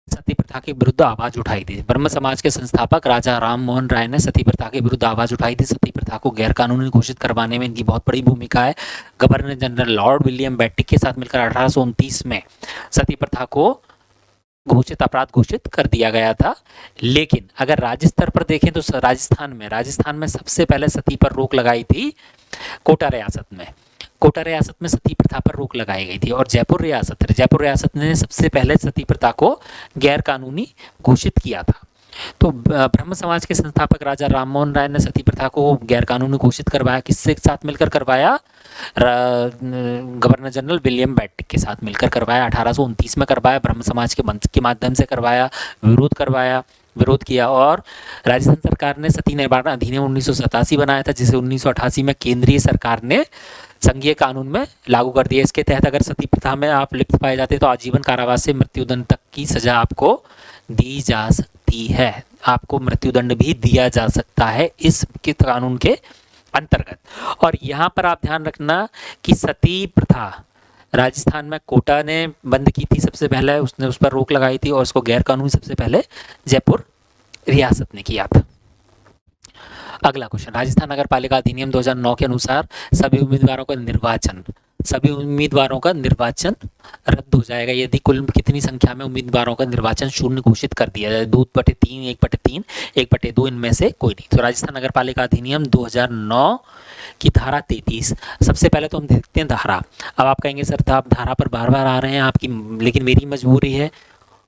सती प्रथा के विरुद्ध आवाज उठाई थी। ब्रह्म समाज के संस्थापक राजा राम मोहन राय ने सती प्रथा के विरुद्ध आवाज उठाई थी। सती प्रथा को गैर कानूनी घोषित करवाने में इनकी बहुत बड़ी भूमिका है। Governor general Lord William Bentinck के साथ मिलकर 1829 में सती प्रथा को अपराध घोषित कर दिया गया था। लेकिन अगर राज्य स्तर पर देखें तो राजस्थान में सबसे पहले सती पर रोक लगाई थी कोटा रियासत में सती प्रथा पर रोक लगाई गई थी और जयपुर रियासत ने सबसे पहले सती प्रथा को गैर कानूनी घोषित किया था। तो ब्रह्म समाज के संस्थापक राजा राम मोहन राय ने सती प्रथा को गैर कानूनी घोषित करवाया। किसके साथ मिलकर करवाया? गवर्नर जनरल विलियम बेंटिक के साथ मिलकर करवाया। 1829 में करवाया, ब्रह्म समाज के मंच के माध्यम से करवाया, विरोध किया और राजस्थान सरकार ने सती निवारण अधिनियम 1987 बनाया था, जिसे 1988 में केंद्रीय सरकार ने संघीय कानून में लागू कर दिया। इसके तहत अगर सती प्रथा में आप लिप्त पाए जाते तो आजीवन कारावास से मृत्युदंड तक की सजा आपको दी जा सकती है। आपको मृत्युदंड भी दिया जा सकता है इस कानून के अंतर्गत। और यहाँ पर आप ध्यान रखना कि सती प्रथा राजस्थान में कोटा ने बंद की थी सबसे पहले, उसने उस पर रोक लगाई थी और उसको गैर कानूनी सबसे पहले जयपुर रियासत ने किया था। अगला क्वेश्चन, राजस्थान नगर पालिका अधिनियम 2009 के अनुसार सभी उम्मीदवारों का निर्वाचन रद्द हो जाएगा यदि कुल कितनी संख्या में उम्मीदवारों का निर्वाचन शून्य घोषित कर दिया जाए? 2/3, 1/3, 1/2 इनमें से कोई नहीं। तो राजस्थान नगर पालिका अधिनियम 2009 की धारा 33, सबसे पहले तो हम देखते हैं धारा। अब आप कहेंगे सर आप धारा पर बार बार आ रहे हैं आपकी, लेकिन मेरी मजबूरी है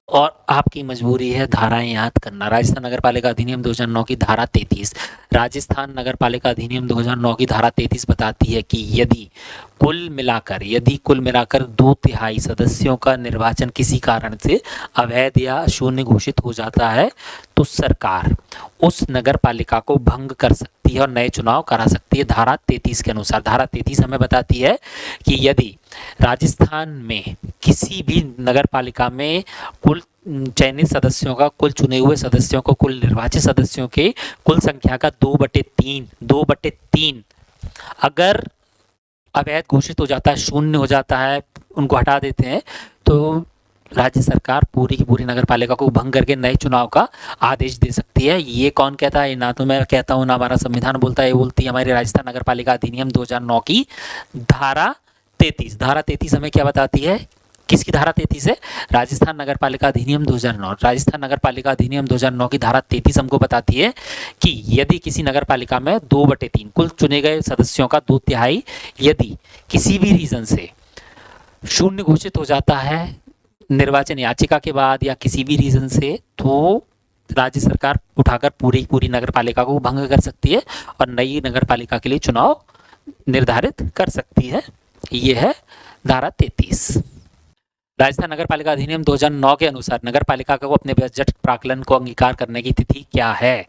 और आपकी मजबूरी है धाराएं याद करना। राजस्थान नगर पालिका अधिनियम 2009 की धारा 33, राजस्थान नगर पालिका अधिनियम 2009 की धारा 33 बताती है कि यदि कुल मिलाकर 2/3 सदस्यों का निर्वाचन किसी कारण से अवैध या शून्य घोषित हो जाता है तो सरकार उस नगर पालिका को भंग कर सकती है और नए चुनाव करा सकती है। धारा 33 के अनुसार, धारा 33 हमें बताती है कि यदि राजस्थान में किसी भी नगर पालिका में कुल चयनित सदस्यों का, कुल चुने हुए सदस्यों को, कुल निर्वाचित सदस्यों के कुल संख्या का 2/3 अगर अवैध घोषित हो जाता है, शून्य हो जाता है, उनको हटा देते हैं, तो राज्य सरकार पूरी की पूरी नगर पालिका को भंग करके नए चुनाव का आदेश दे सकती है। ये कौन कहता है? ना तो मैं कहता हूँ, ना हमारा संविधान बोलता है, ये बोलती है हमारी राजस्थान नगर पालिका अधिनियम 2009 की धारा 33। धारा 33 हमें क्या बताती है? किसकी धारा 33 है? राजस्थान नगर पालिका अधिनियम 2009। राजस्थान नगर पालिका अधिनियम 2009 की धारा 33 हमको बताती है कि यदि किसी नगर पालिका में 2/3 कुल चुने गए सदस्यों का 2/3 यदि किसी भी रीजन से शून्य घोषित हो जाता है निर्वाचन याचिका के बाद या किसी भी रीजन से, तो राज्य सरकार उठाकर पूरी पूरी नगर पालिका को भंग कर सकती है और नई नगर पालिका के लिए चुनाव निर्धारित कर सकती है। ये है धारा 33। राजस्थान नगर पालिका अधिनियम 2009 के अनुसार नगर पालिका को अपने बजट प्राक्कलन को अंगीकार करने की तिथि क्या है?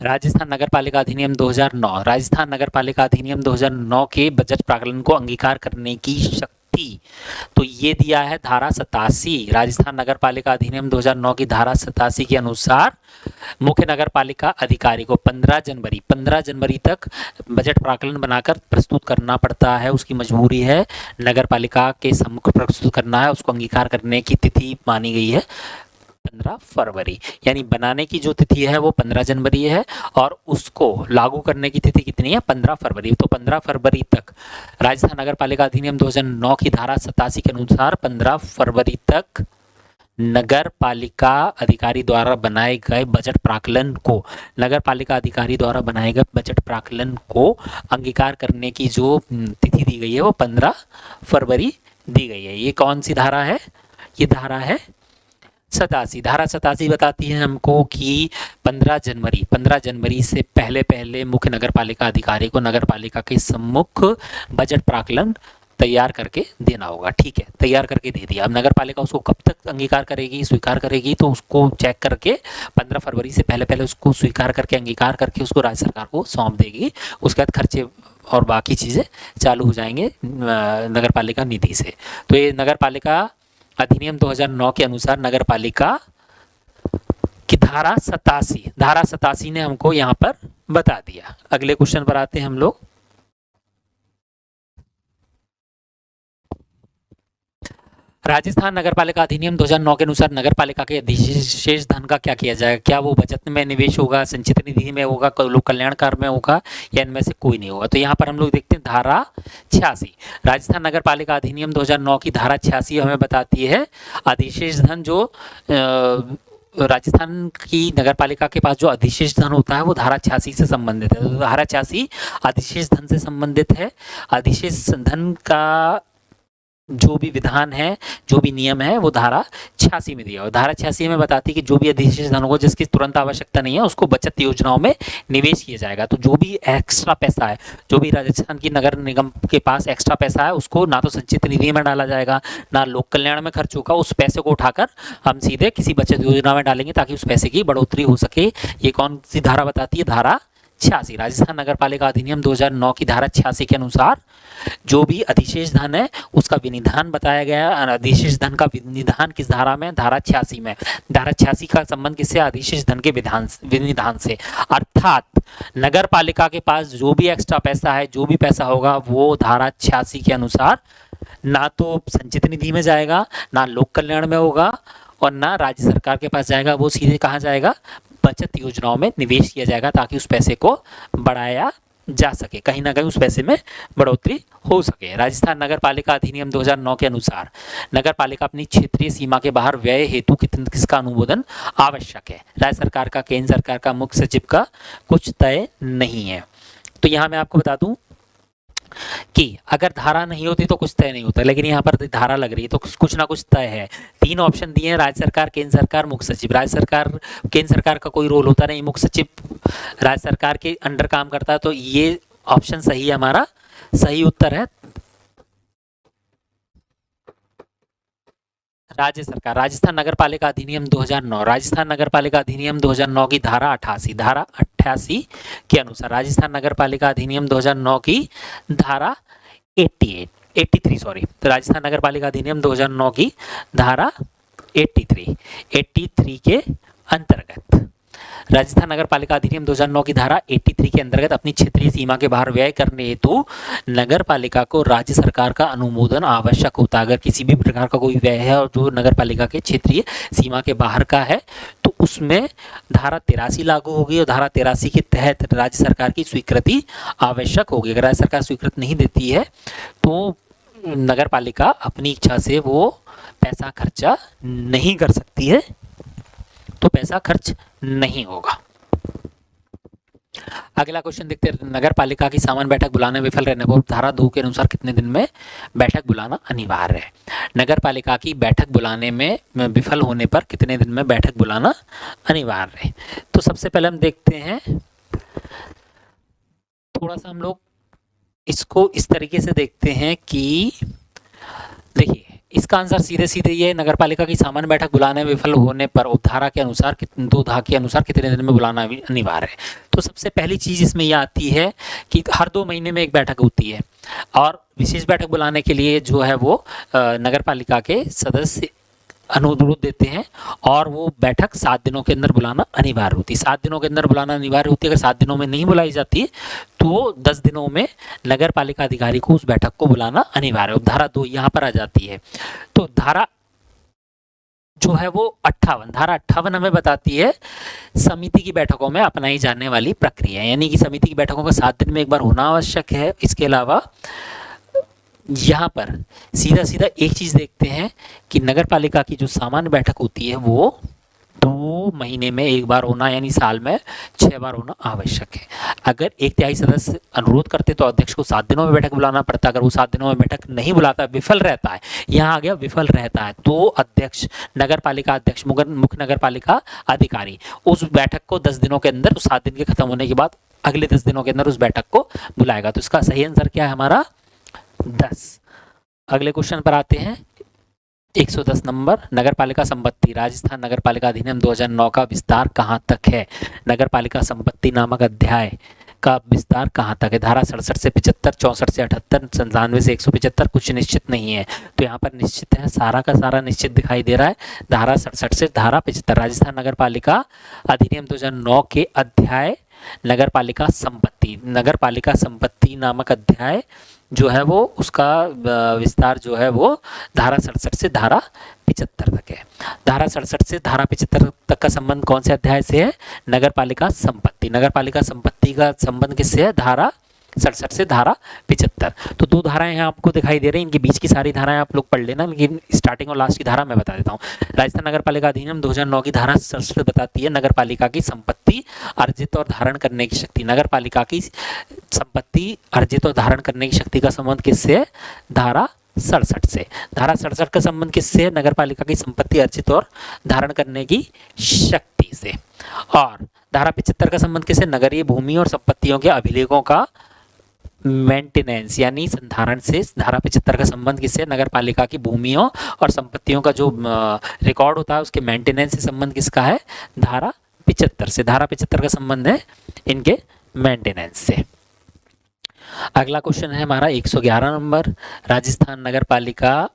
राजस्थान नगर पालिका अधिनियम 2009। राजस्थान नगर पालिका अधिनियम 2009 के बजट प्राक्कलन को अंगीकार करने की शक्ति, तो ये दिया है धारा 87। राजस्थान नगर पालिका अधिनियम 2009 की धारा 87 के अनुसार मुख्य नगर पालिका अधिकारी को 15 जनवरी तक बजट प्राक्कलन बनाकर प्रस्तुत करना पड़ता है। उसकी मजबूरी है, नगर पालिका के सम्मुख प्रस्तुत करना है। उसको अंगीकार करने की तिथि मानी गई है 15 फरवरी, यानी बनाने की जो तिथि है वो 15 जनवरी है और उसको लागू करने की तिथि कितनी है? 15 फरवरी। तो 15 फरवरी तक राजस्थान नगर पालिका अधिनियम 2009 की धारा 87 के अनुसार 15 फरवरी तक नगर पालिका अधिकारी द्वारा बनाए गए बजट प्राक्कलन को, नगर पालिका अधिकारी द्वारा बनाए गए बजट प्राक्कलन को अंगीकार करने की जो तिथि दी गई है वो 15 फरवरी दी गई है। ये कौन सी धारा है? ये धारा है 87। धारा 87 बताती है हमको कि 15 जनवरी से पहले मुख्य नगर पालिका अधिकारी को नगर पालिका के सम्मुख बजट प्राक्कलन तैयार करके देना होगा। ठीक है, तैयार करके दे दिया। अब नगर पालिका उसको कब तक अंगीकार करेगी, स्वीकार करेगी, तो उसको चेक करके 15 फरवरी से पहले उसको स्वीकार करके अंगीकार करके उसको राज्य सरकार को सौंप देगी। उसके बाद खर्चे और बाकी चीज़ें चालू हो जाएंगे नगर पालिका निधि से। तो ये नगर पालिका अधिनियम 2009 के अनुसार नगर पालिका की धारा 87 ने हमको यहाँ पर बता दिया। अगले क्वेश्चन पर आते हैं हम लोग। राजस्थान नगर पालिका अधिनियम 2009 के अनुसार नगर पालिका के अधिशेष धन का क्या किया जाएगा? क्या वो बचत में निवेश होगा, संचित निधि में होगा, लोक कल्याणकार में होगा, या इनमें से कोई नहीं होगा? तो यहाँ पर हम लोग देखते हैं धारा 86। राजस्थान नगर पालिका अधिनियम 2009 की धारा 86 हमें बताती है अधिशेष धन जो राजस्थान की नगर पालिका के पास जो अधिशेष धन होता है वो धारा 86 से संबंधित है। तो धारा 86 अधिशेष धन से संबंधित है। अधिशेष धन का जो भी विधान है, जो भी नियम है, वो धारा 86 में दिया। और धारा 86 में बताती है कि जो भी अधिशेष धन होगा जिसकी तुरंत आवश्यकता नहीं है उसको बचत योजनाओं में निवेश किया जाएगा। तो जो भी एक्स्ट्रा पैसा है, जो भी राजस्थान की नगर निगम के पास एक्स्ट्रा पैसा है, उसको ना तो संचित निधि में डाला जाएगा, ना लोक कल्याण में खर्च होगा। उस पैसे को उठाकर हम सीधे किसी बचत योजना में डालेंगे ताकि उस पैसे की बढ़ोतरी हो सके। ये कौन सी धारा बताती है? धारा 86। राजस्थान नगर पालिका अधिनियम 2009 की धारा 86 के अनुसार जो भी अधिशेष धन है उसका विनिधान बताया गया है। अधिशेष धन का विनिधान किस धारा में? धारा 86 में। धारा 86 का संबंध किससे? अधिशेष धन के विनिधान से। अर्थात नगर पालिका के पास जो भी एक्स्ट्रा पैसा है, जो भी पैसा होगा, वो धारा 86 के अनुसार ना तो संचित निधि में जाएगा, ना लोक कल्याण में होगा और ना राज्य सरकार के पास जाएगा। वो सीधे कहाँ जाएगा? बचत योजनाओं में निवेश किया जाएगा ताकि उस पैसे को बढ़ाया जा सके, कहीं ना कहीं उस पैसे में बढ़ोतरी हो सके। राजस्थान नगर पालिका अधिनियम 2009 के अनुसार नगर पालिका अपनी क्षेत्रीय सीमा के बाहर व्यय हेतु किसका अनुमोदन आवश्यक है? राज्य सरकार का, केंद्र सरकार का, मुख्य सचिव का कुछ तय नहीं है। तो यहाँ मैं आपको बता दूं कि अगर धारा नहीं होती तो कुछ तय नहीं होता, लेकिन यहाँ पर धारा लग रही है तो कुछ ना कुछ तय है। 3 ऑप्शन दिए हैं, राज्य सरकार, केंद्र सरकार, मुख्य सचिव। राज्य सरकार, केंद्र सरकार का कोई रोल होता नहीं, मुख्य सचिव राज्य सरकार के अंडर काम करता है। तो ये ऑप्शन सही है, हमारा सही उत्तर है राज्य सरकार। राजस्थान नगर पालिका अधिनियम 2009, राजस्थान नगर पालिका अधिनियम 2009 की धारा 88 के अनुसार राजस्थान नगर पालिका अधिनियम 2009 की धारा 83 तो राजस्थान नगर पालिका अधिनियम 2009 की धारा 83 के अंतर्गत राजस्थान नगर पालिका अधिनियम 2009 की धारा 83 के अंतर्गत अपनी क्षेत्रीय सीमा के बाहर व्यय करने हेतु नगर पालिका को राज्य सरकार का अनुमोदन आवश्यक होता है। अगर किसी भी प्रकार का कोई व्यय है और जो नगर पालिका के क्षेत्रीय सीमा के बाहर का है तो उसमें धारा 83 लागू होगी और धारा 83 के तहत राज्य सरकार की स्वीकृति आवश्यक होगी। अगर राज्य सरकार स्वीकृत नहीं देती है तो नगर पालिका अपनी इच्छा से वो पैसा खर्चा नहीं कर सकती है, तो पैसा खर्च नहीं होगा। अगला क्वेश्चन देखते हैं, नगर पालिका की सामान्य बैठक बुलाने विफल रहने पर धारा 2 के अनुसार कितने दिन में बैठक बुलाना अनिवार्य है? नगर पालिका की बैठक बुलाने में विफल होने पर कितने दिन में बैठक बुलाना अनिवार्य है? तो सबसे पहले हम देखते हैं, थोड़ा सा हम लोग इसको इस तरीके से देखते हैं कि देखिए इसका आंसर सीधे सीधे ये नगर पालिका की सामान्य बैठक बुलाने में विफल होने पर उपधारा के अनुसार 2 धारा के अनुसार कितने दिन में बुलाना अनिवार्य है। तो सबसे पहली चीज इसमें यह आती है कि हर 2 महीने में एक बैठक होती है और विशेष बैठक बुलाने के लिए जो है वो नगर पालिका के सदस्य अनुरोध देते हैं और वो बैठक 7 दिनों के अंदर बुलाना अनिवार्य होती है। 7 दिनों के अंदर बुलाना अनिवार्य होती है। अगर 7 दिनों में नहीं बुलाई जाती तो 10 दिनों में नगर पालिका अधिकारी को उस बैठक को बुलाना अनिवार्य है। धारा 2 यहाँ पर आ जाती है। तो धारा जो है वो 58, धारा 58 हमें बताती है समिति की बैठकों में अपनाई जाने वाली प्रक्रिया, यानी कि समिति की बैठकों का 7 दिन में एक बार होना आवश्यक है। इसके अलावा यहाँ पर सीधा सीधा एक चीज देखते हैं कि नगर पालिका की जो सामान्य बैठक होती है वो 2 महीने में एक बार होना, यानी साल में 6 बार होना आवश्यक है। अगर 1/3 सदस्य अनुरोध करते तो अध्यक्ष को 7 दिनों में बैठक बुलाना पड़ता। अगर वो 7 दिनों में बैठक नहीं बुलाता, विफल रहता है, यहाँ आ गया विफल रहता है, तो अध्यक्ष नगर पालिका अध्यक्ष मुख्य नगर पालिका अधिकारी उस बैठक को 10 दिनों के अंदर, उस 7 दिन के खत्म होने के बाद अगले 10 दिनों के अंदर उस बैठक को बुलाएगा। तो इसका सही आंसर क्या है हमारा? 10। अगले क्वेश्चन पर आते हैं, 110 नंबर, नगर पालिका संपत्ति। राजस्थान नगर पालिका अधिनियम 2009 का विस्तार कहाँ तक है? नगर पालिका संपत्ति नामक अध्याय का विस्तार कहाँ तक है? धारा 67 से 75, 64 से 78, 97 से 175, कुछ निश्चित नहीं है। तो यहाँ पर निश्चित है, सारा का सारा निश्चित दिखाई दे रहा है। धारा 67 से धारा 75, राजस्थान नगर पालिका अधिनियम 2009 के अध्याय नगर पालिका संपत्ति नामक अध्याय जो है वो उसका विस्तार जो है वो धारा 67 से धारा 75 तक है। धारा 67 से धारा 75 तक का संबंध कौन से अध्याय से है? नगर पालिका संपत्ति। नगर पालिका संपत्ति का संबंध किससे है? धारा 67 से धारा 75। तो 2 धाराएं यहाँ आपको दिखाई दे रही हैं, इनके बीच की सारी धाराएं आप लोग पढ़ लेना, लेकिन स्टार्टिंग और लास्ट की धारा मैं बता देता हूँ। राजस्थान नगर पालिका अधिनियम 2009 की धारा 67 बताती है नगर पालिका की संपत्ति अर्जित और धारण करने की शक्ति। नगर पालिका की संपत्ति अर्जित और धारण करने की शक्ति का संबंध किससे है? धारा 67 से। धारा 67 का संबंध किससे है? नगर पालिका की संपत्ति अर्जित और धारण करने की शक्ति से। और धारा 75 का संबंध किससे? नगरीय भूमि और संपत्तियों के अभिलेखों का मेंटेनेंस यानी संधारण से। धारा 75 का संबंध किससे? नगर पालिका की भूमियों और संपत्तियों का जो रिकॉर्ड होता है उसके मेंटेनेंस से संबंध किसका है? धारा 75 से। धारा 75 का संबंध है इनके मेंटेनेंस से। अगला क्वेश्चन है हमारा 111 नंबर, राजस्थान नगर पालिका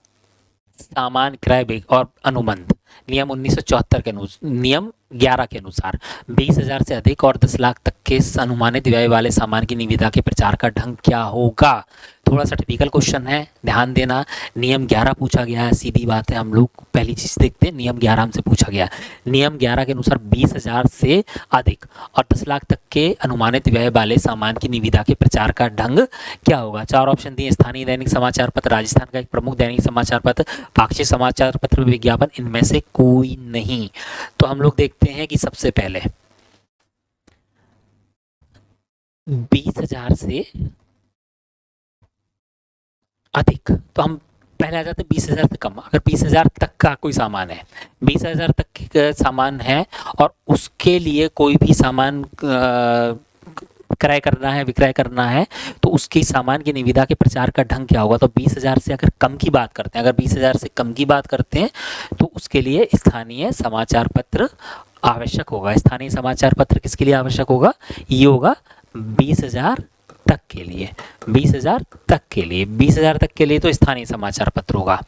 सामान्य क्रय और अनुबंध नियम 1974 के नियम 11 के अनुसार 20,000 से अधिक और 10 लाख तक के अनुमानित व्यय वाले सामान की निविदा के प्रचार का ढंग क्या होगा? थोड़ा सा टिपिकल क्वेश्चन है, ध्यान देना। नियम 11 पूछा गया है, सीधी बात है। हम लोग पहली चीज देखते हैं, नियम 11 हमसे पूछा गया। नियम 11 के अनुसार 20,000 से अधिक और 10 लाख तक के अनुमानित व्यय वाले सामान की निविदा के प्रचार का ढंग क्या होगा? 4 ऑप्शन दिए, स्थानीय दैनिक समाचार पत्र, राजस्थान का एक प्रमुख दैनिक समाचार पत्र, पाक्षिक समाचार पत्र, विज्ञापन, इनमें से कोई नहीं। तो हम लोग देखते हैं कि सबसे पहले 20,000 से अधिक, तो हम पहले आ जाते हैं 20,000 से कम। अगर 20,000 तक का कोई सामान है, 20,000 तक का सामान है और उसके लिए कोई भी सामान क्रय करना है, विक्रय करना है, तो उसकी सामान की निविदा के प्रचार का ढंग क्या होगा? तो 20,000 से अगर कम की बात करते हैं, अगर 20,000 से कम की बात करते हैं तो उसके लिए स्थानीय समाचार पत्र आवश्यक होगा। स्थानीय समाचार पत्र किसके लिए आवश्यक होगा? ये होगा 20,000 तक के लिए। 20,000 तक के लिए, 20,000 तक के लिए तो स्थानीय समाचार पत्र होगा।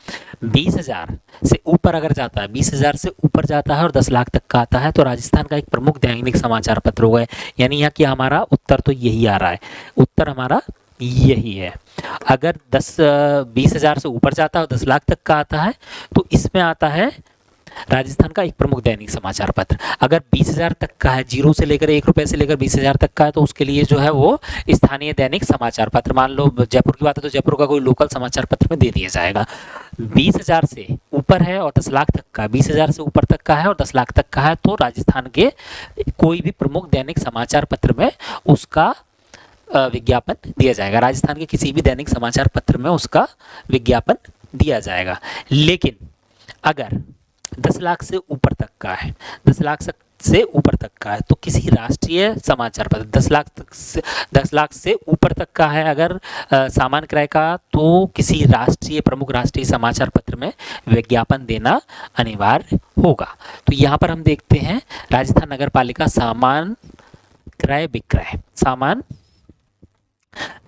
20,000 से ऊपर अगर जाता है, 20,000 से ऊपर जाता है और 10 लाख तक का आता है तो राजस्थान का एक प्रमुख दैनिक समाचार पत्र होगा। यानी यहाँ कि हमारा उत्तर तो यही आ रहा है, उत्तर हमारा यही है। अगर 20,000 से ऊपर जाता है और 10 लाख तक का आता है तो इसमें आता है राजस्थान का एक प्रमुख दैनिक समाचार पत्र। अगर 20,000 तक का है, 0 से लेकर 1 रुपये से लेकर 20,000 तक का है तो उसके लिए जो है वो स्थानीय दैनिक समाचार पत्र, मान लो जयपुर की बात है तो जयपुर का कोई लोकल समाचार पत्र में दे दिया जाएगा। 20,000 से ऊपर है और 10 लाख तक का, 20,000 से ऊपर तक का है और 10 लाख तक का है तो राजस्थान के कोई भी प्रमुख दैनिक समाचार पत्र में उसका विज्ञापन दिया जाएगा। राजस्थान के किसी भी दैनिक समाचार पत्र में उसका विज्ञापन दिया जाएगा। लेकिन अगर 10 लाख से ऊपर तक का है, 10 लाख से ऊपर तक का है तो किसी राष्ट्रीय समाचार पत्र, 10 लाख से ऊपर तक का है अगर सामान्य क्रय का, तो किसी प्रमुख राष्ट्रीय समाचार पत्र में विज्ञापन देना अनिवार्य होगा। तो यहाँ पर हम देखते हैं राजस्थान नगर पालिका सामान्य क्रय विक्रय, सामान्य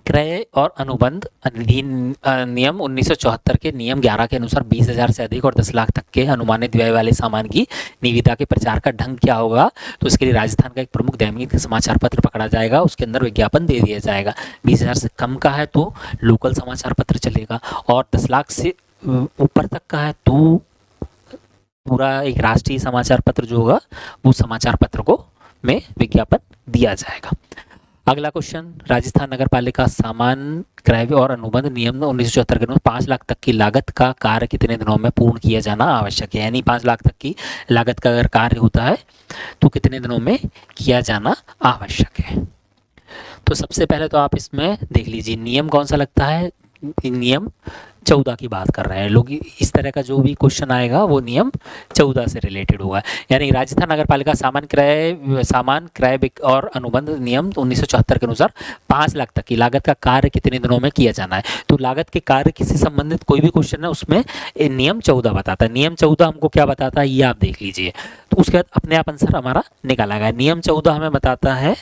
क्रय और अनुबंध नियम 1974 के नियम 11 के अनुसार 20,000 से अधिक और 10 लाख तक के अनुमानित व्यय वाले सामान की निविदा के प्रचार का ढंग क्या होगा, तो इसके लिए राजस्थान का एक प्रमुख दैनिक समाचार पत्र पकड़ा जाएगा, उसके अंदर विज्ञापन दे दिया जाएगा। 20,000 से कम का है तो लोकल समाचार पत्र चलेगा और 10 लाख से ऊपर तक का है तो पूरा एक राष्ट्रीय समाचार पत्र जो होगा वो समाचार पत्र को में विज्ञापन दिया जाएगा। अगला क्वेश्चन, राजस्थान नगर पालिका सामान्य क्रय और अनुबंध नियम 1974 के अनुसार 5 लाख तक की लागत का कार्य कितने दिनों में पूर्ण किया जाना आवश्यक है। यानी 5 लाख तक की लागत का अगर कार्य होता है तो कितने दिनों में किया जाना आवश्यक है। तो सबसे पहले तो आप इसमें देख लीजिए नियम कौन सा लगता है, नियम 14 की बात कर रहे हैं लोग। इस तरह का जो भी क्वेश्चन आएगा वो नियम 14 से रिलेटेड होगा। यानी राजस्थान नगर पालिका सामान्य क्रय और अनुबंध नियम 1974 के अनुसार 5 लाख तक की लागत का कार्य कितने दिनों में किया जाना है। तो लागत के कार्य किसी संबंधित कोई भी क्वेश्चन है उसमें नियम 14 बताता है। नियम 14 हमको क्या बताता है ये आप देख लीजिए, तो उसके बाद अपने आप आंसर हमारा निकाला गया। नियम 14 हमें बताता है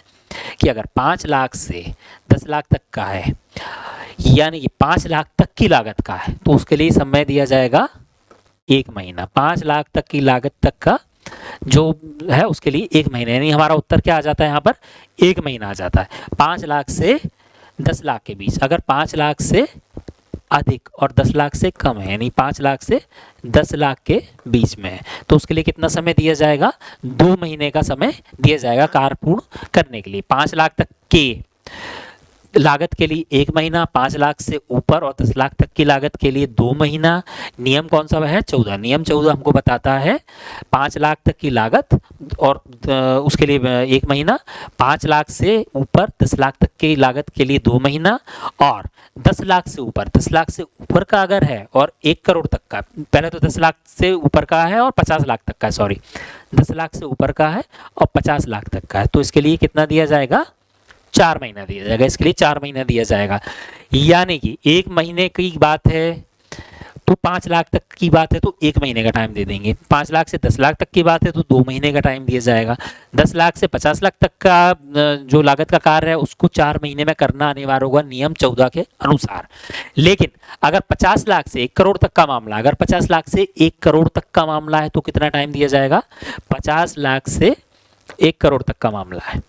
कि अगर 5 लाख से 10 लाख तक का है, यानी कि 5 लाख तक की लागत का है तो उसके लिए समय दिया जाएगा 1 महीना। 5 लाख तक की लागत तक का जो है उसके लिए 1 महीना, यानी हमारा उत्तर क्या आ जाता है यहाँ पर 1 महीना आ जाता है। 5 लाख से 10 लाख के बीच, अगर 5 लाख से अधिक और 10 लाख से कम है, यानी 5 लाख से 10 लाख के बीच में है तो उसके लिए कितना समय दिया जाएगा, 2 महीने का समय दिया जाएगा कार्य पूर्ण करने के लिए। 5 लाख तक के लागत के लिए 1 महीना, 5 लाख से ऊपर और 10 लाख तक की लागत के लिए 2 महीना। नियम कौन सा है 14। नियम 14 हमको बताता है 5 लाख तक की लागत और उसके लिए 1 महीना, 5 लाख से ऊपर 10 लाख तक की लागत के लिए 2 महीना और 10 लाख से ऊपर, 10 लाख से ऊपर का अगर है और 1 करोड़ तक का, पहले तो 10 लाख से ऊपर का है और 50 लाख तक का, सॉरी 10 लाख से ऊपर का है और 50 लाख तक का है तो इसके लिए कितना दिया जाएगा, 4 महीना दिया जाएगा। इसके लिए 4 महीना दिया जाएगा। यानी कि 1 महीने की बात है तो 5 लाख तक की बात है तो 1 महीने का टाइम दे देंगे। 5 लाख से 10 लाख तक की बात है तो 2 महीने का टाइम दिया जाएगा। 10 लाख से 50 लाख तक का जो लागत का कार्य है उसको 4 महीने में करना अनिवार्य होगा नियम 14 के अनुसार। लेकिन अगर 50 लाख से 1 करोड़ तक का मामला, अगर 50 लाख से 1 करोड़ तक का मामला है तो कितना टाइम दिया जाएगा, 50 लाख से 1 करोड़ तक का मामला है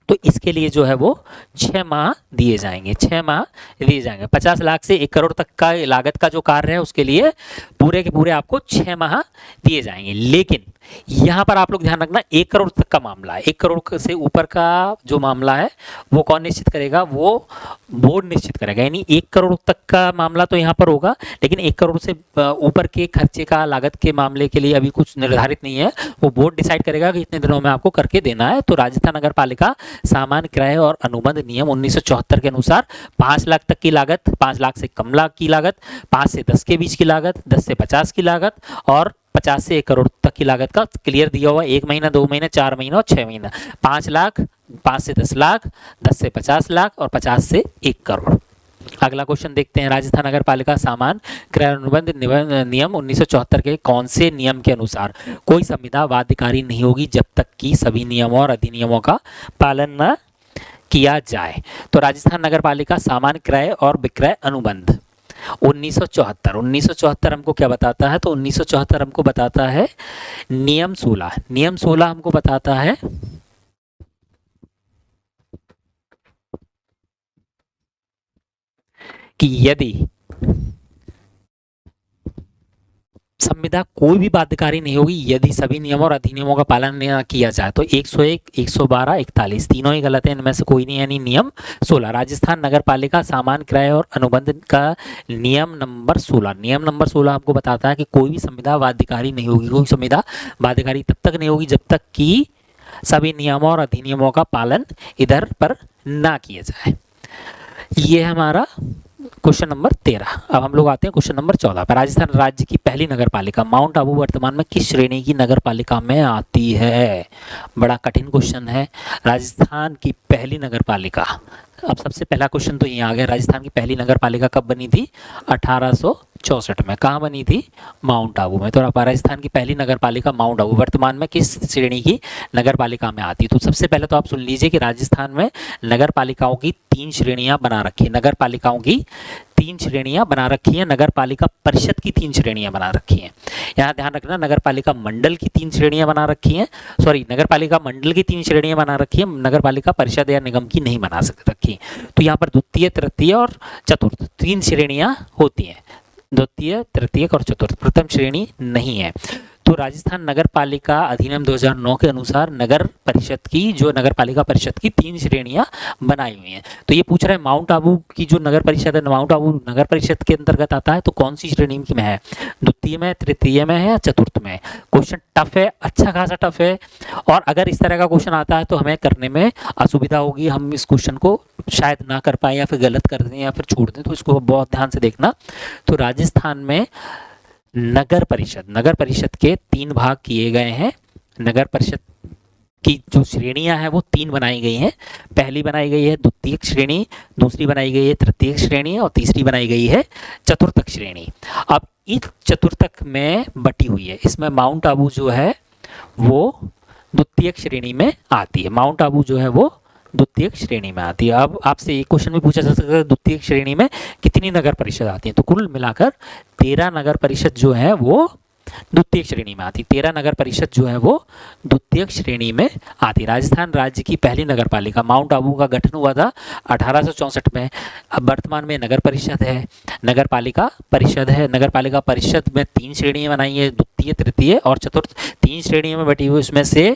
तो इसके लिए जो है वो 6 माह दिए जाएंगे, 6 माह दिए जाएंगे। 50 लाख से 1 करोड़ तक का लागत का जो कार्य है उसके लिए पूरे के पूरे आपको 6 माह दिए जाएंगे। लेकिन यहाँ पर आप लोग ध्यान रखना 1 करोड़ तक का मामला है, 1 करोड़ से ऊपर का जो मामला है वो कौन निश्चित करेगा, वो बोर्ड निश्चित करेगा। यानी 1 करोड़ तक का मामला तो यहाँ पर होगा लेकिन 1 करोड़ से ऊपर के खर्चे का लागत के मामले के लिए अभी कुछ निर्धारित नहीं है, वो बोर्ड डिसाइड करेगा कि इतने दिनों में आपको करके देना है। तो राजस्थान नगर पालिका सामान्य क्रय और अनुबंध नियम 1974 के अनुसार 5 लाख तक की लागत, 5 लाख से कम लाख की लागत, 5 से 10 के बीच की लागत, 10 से 50 की लागत और 50 से 1 करोड़ तक की लागत का क्लियर दिया हुआ 1 महीना, 2 महीना, 4 महीना और 6 महीना। 5 लाख, 5 से 10 लाख, 10 से 50 लाख और 50 से 1 करोड़। अगला क्वेश्चन देखते हैं, राजस्थान नगर पालिका सामान्य क्रय अनुबंध नियम 1974 के कौन से नियम के अनुसार कोई संविदा बाध्यकारी नहीं होगी जब तक कि सभी नियमों और अधिनियमों का पालन न किया जाए। तो राजस्थान नगर पालिका सामान्य क्रय और विक्रय अनुबंध 1974 हमको क्या बताता है? तो 1974 हमको बताता है नियम 16 हमको बताता है कि यदि संविदा कोई भी बाध्यकारी नहीं होगी यदि सभी नियमों और अधिनियमों का पालन न किया जाए। तो 101, 112, 41 तीनों ही गलत है, इनमें से कोई नहीं, यानी नियम 16 राजस्थान नगर पालिका सामान्य क्रय और अनुबंध का नियम नंबर 16 हमको बताता है कि कोई भी संविदा बाध्यकारी नहीं होगी। कोई संविदा बाध्यकारी तब तक नहीं होगी जब तक कि सभी नियमों और अधिनियमों का पालन इधर पर ना किया जाए। ये हमारा क्वेश्चन नंबर 13। अब हम लोग आते हैं क्वेश्चन नंबर 14 पर। राजस्थान राज्य की पहली नगर पालिका माउंट आबू वर्तमान में किस श्रेणी की नगर पालिका में आती है? बड़ा कठिन क्वेश्चन है। राजस्थान की पहली नगर पालिका, अब सबसे पहला क्वेश्चन तो ये आ गया, राजस्थान की पहली नगर पालिका कब बनी थी? 1864 में। कहाँ बनी थी? माउंट आबू में। तो राजस्थान की पहली नगर पालिका माउंट आबू वर्तमान में किस श्रेणी की नगर पालिका में आती है? तो सबसे पहले तो आप सुन लीजिए कि राजस्थान में नगर पालिकाओं की 3 श्रेणियां बना रखी है। नगर पालिकाओं की 3 श्रेणियां बना रखी है। नगर पालिका परिषद की 3 श्रेणियां बना रखी हैं। यहाँ ध्यान रखना, नगर पालिका मंडल की 3 श्रेणियां बना रखी हैं। सॉरी, नगर पालिका मंडल की 3 श्रेणियां बना रखी है, नगर पालिका परिषद या निगम की नहीं बना रखी। तो यहाँ पर द्वितीय, तृतीय और चतुर्थ 3 श्रेणियां होती हैं। द्वितीय, तृतीय और चतुर्थ, प्रथम श्रेणी नहीं है। तो राजस्थान नगर पालिका अधिनियम 2009 के अनुसार नगर परिषद की, जो नगर पालिका परिषद की 3 श्रेणियां बनाई हुई हैं। तो ये पूछ रहा है माउंट आबू की जो नगर परिषद है, माउंट आबू नगर परिषद के अंतर्गत आता है, तो कौन सी श्रेणी में है? द्वितीय में, तृतीय में है या चतुर्थ में? क्वेश्चन टफ है, अच्छा खासा टफ है। और अगर इस तरह का क्वेश्चन आता है तो हमें करने में असुविधा होगी, हम इस क्वेश्चन को शायद ना कर पाए या फिर गलत कर दें या फिर छोड़ दें। तो इसको बहुत ध्यान से देखना। तो राजस्थान में नगर परिषद के 3 भाग किए गए हैं। नगर परिषद की जो श्रेणियां हैं वो 3 बनाई गई हैं। पहली बनाई गई है द्वितीयक श्रेणी, दूसरी बनाई गई है तृतीयक श्रेणी और तीसरी बनाई गई है चतुर्थक श्रेणी। अब इस चतुर्थक में बटी हुई है, इसमें माउंट आबू जो है वो द्वितीयक श्रेणी में आती है। माउंट आबू जो है वो द्वितीयक श्रेणी में आती है। अब आपसे एक क्वेश्चन भी पूछा जा सकता है, द्वितीयक श्रेणी में कितनी नगर परिषद आती है? तो कुल मिलाकर 13 नगर परिषद जो है वो द्वितीयक श्रेणी में आती है। 13 नगर परिषद जो है वो द्वितीयक श्रेणी में आती है। राजस्थान राज्य की पहली नगर पालिका माउंट आबू का गठन हुआ था 1864 में। अब वर्तमान में नगर परिषद है, नगर पालिका परिषद है। नगर पालिका परिषद में 3 श्रेणियां बनाई है, द्वितीय, तृतीय और चतुर्थ, 3 श्रेणियों में बटी हुई। इसमें से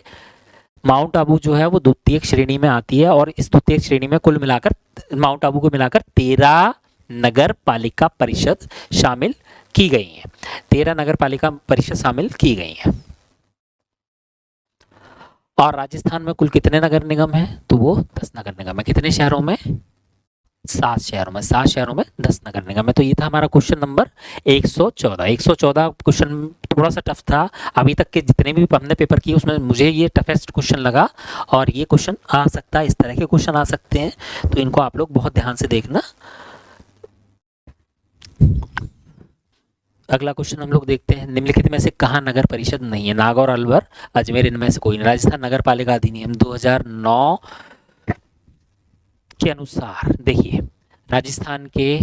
माउंट आबू जो है वो द्वितीयक श्रेणी में आती है और इस द्वितीयक श्रेणी में कुल मिलाकर माउंट आबू को मिलाकर 13 नगर पालिका परिषद शामिल की गई हैं। 13 नगर पालिका परिषद शामिल की गई हैं। और राजस्थान में कुल कितने नगर निगम हैं? तो वो 10 नगर निगम है। कितने शहरों में? 7 शहरों में। 7 शहरों में 10 नगर निगम है। तो ये था हमारा क्वेश्चन नंबर 114। 114 क्वेश्चन थोड़ा सा टफ था। अभी तक के जितने भी हमने पेपर किए उसमें मुझे ये टफेस्ट क्वेश्चन लगा और ये क्वेश्चन आ सकता है, इस तरह के क्वेश्चन आ सकते हैं। तो इनको आप लोग बहुत ध्यान से देखना। अगला क्वेश्चन हम लोग देखते हैं, निम्नलिखित में से कहाँ नगर परिषद नहीं है? नागौर, अलवर, अजमेर, इनमें से कोई नहीं। राजस्थान नगर पालिका अधिनियम 2009 के अनुसार देखिए, राजस्थान के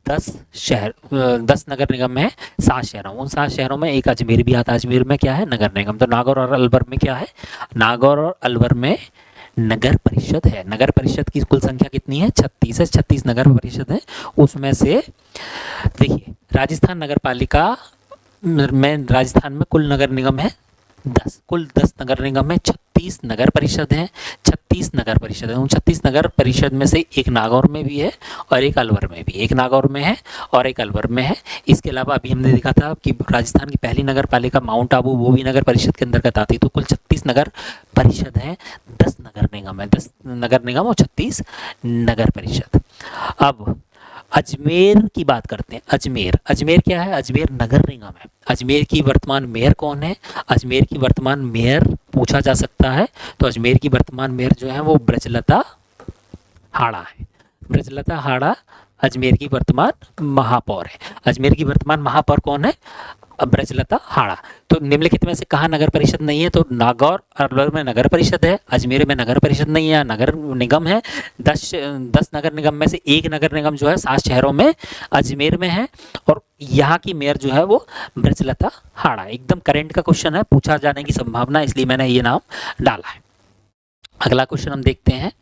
10 नगर निगम है 7 शहरों। उन 7 शहरों में एक अजमेर भी आता है। अजमेर में क्या है? नगर निगम। तो नागौर और अलवर में क्या है? नागौर और अलवर में नगर परिषद है। नगर परिषद की कुल संख्या कितनी है? 36 है। 36 नगर परिषद है। उसमें से देखिए, राजस्थान नगर पालिका में राजस्थान में कुल नगर निगम है 10। कुल 10 नगर निगम है, 36 नगर परिषद हैं। 36 नगर परिषद है। उन 36 नगर परिषद में से एक नागौर में भी है और एक अलवर में भी। एक नागौर में है और एक अलवर में है। इसके अलावा अभी हमने देखा था कि राजस्थान की पहली नगर पालिका माउंट आबू, वो भी नगर परिषद के अंतर्गत आती है। तो कुल 36 नगर परिषद हैं, 10 नगर निगम है। 10 नगर निगम और 36 नगर परिषद। अब अजमेर की बात करते हैं। अजमेर क्या है? अजमेर नगर निगम है। अजमेर की वर्तमान मेयर कौन है? अजमेर की वर्तमान मेयर पूछा जा सकता है। तो अजमेर की वर्तमान मेयर जो है वो ब्रजलता हाड़ा है। ब्रजलता हाड़ा अजमेर की वर्तमान महापौर है। अजमेर की वर्तमान महापौर कौन है? ब्रजलता हाड़ा। तो निम्नलिखित में से कहाँ नगर परिषद नहीं है? तो नागौर अलवर में नगर परिषद है, अजमेर में नगर परिषद नहीं है, नगर निगम है। 10 नगर निगम में से एक नगर निगम जो है 7 शहरों में अजमेर में है, और यहाँ की मेयर जो है वो ब्रजलता हाड़ा। एकदम करेंट का क्वेश्चन है, पूछा जाने की संभावना, इसलिए मैंने ये नाम डाला है। अगला क्वेश्चन हम देखते हैं।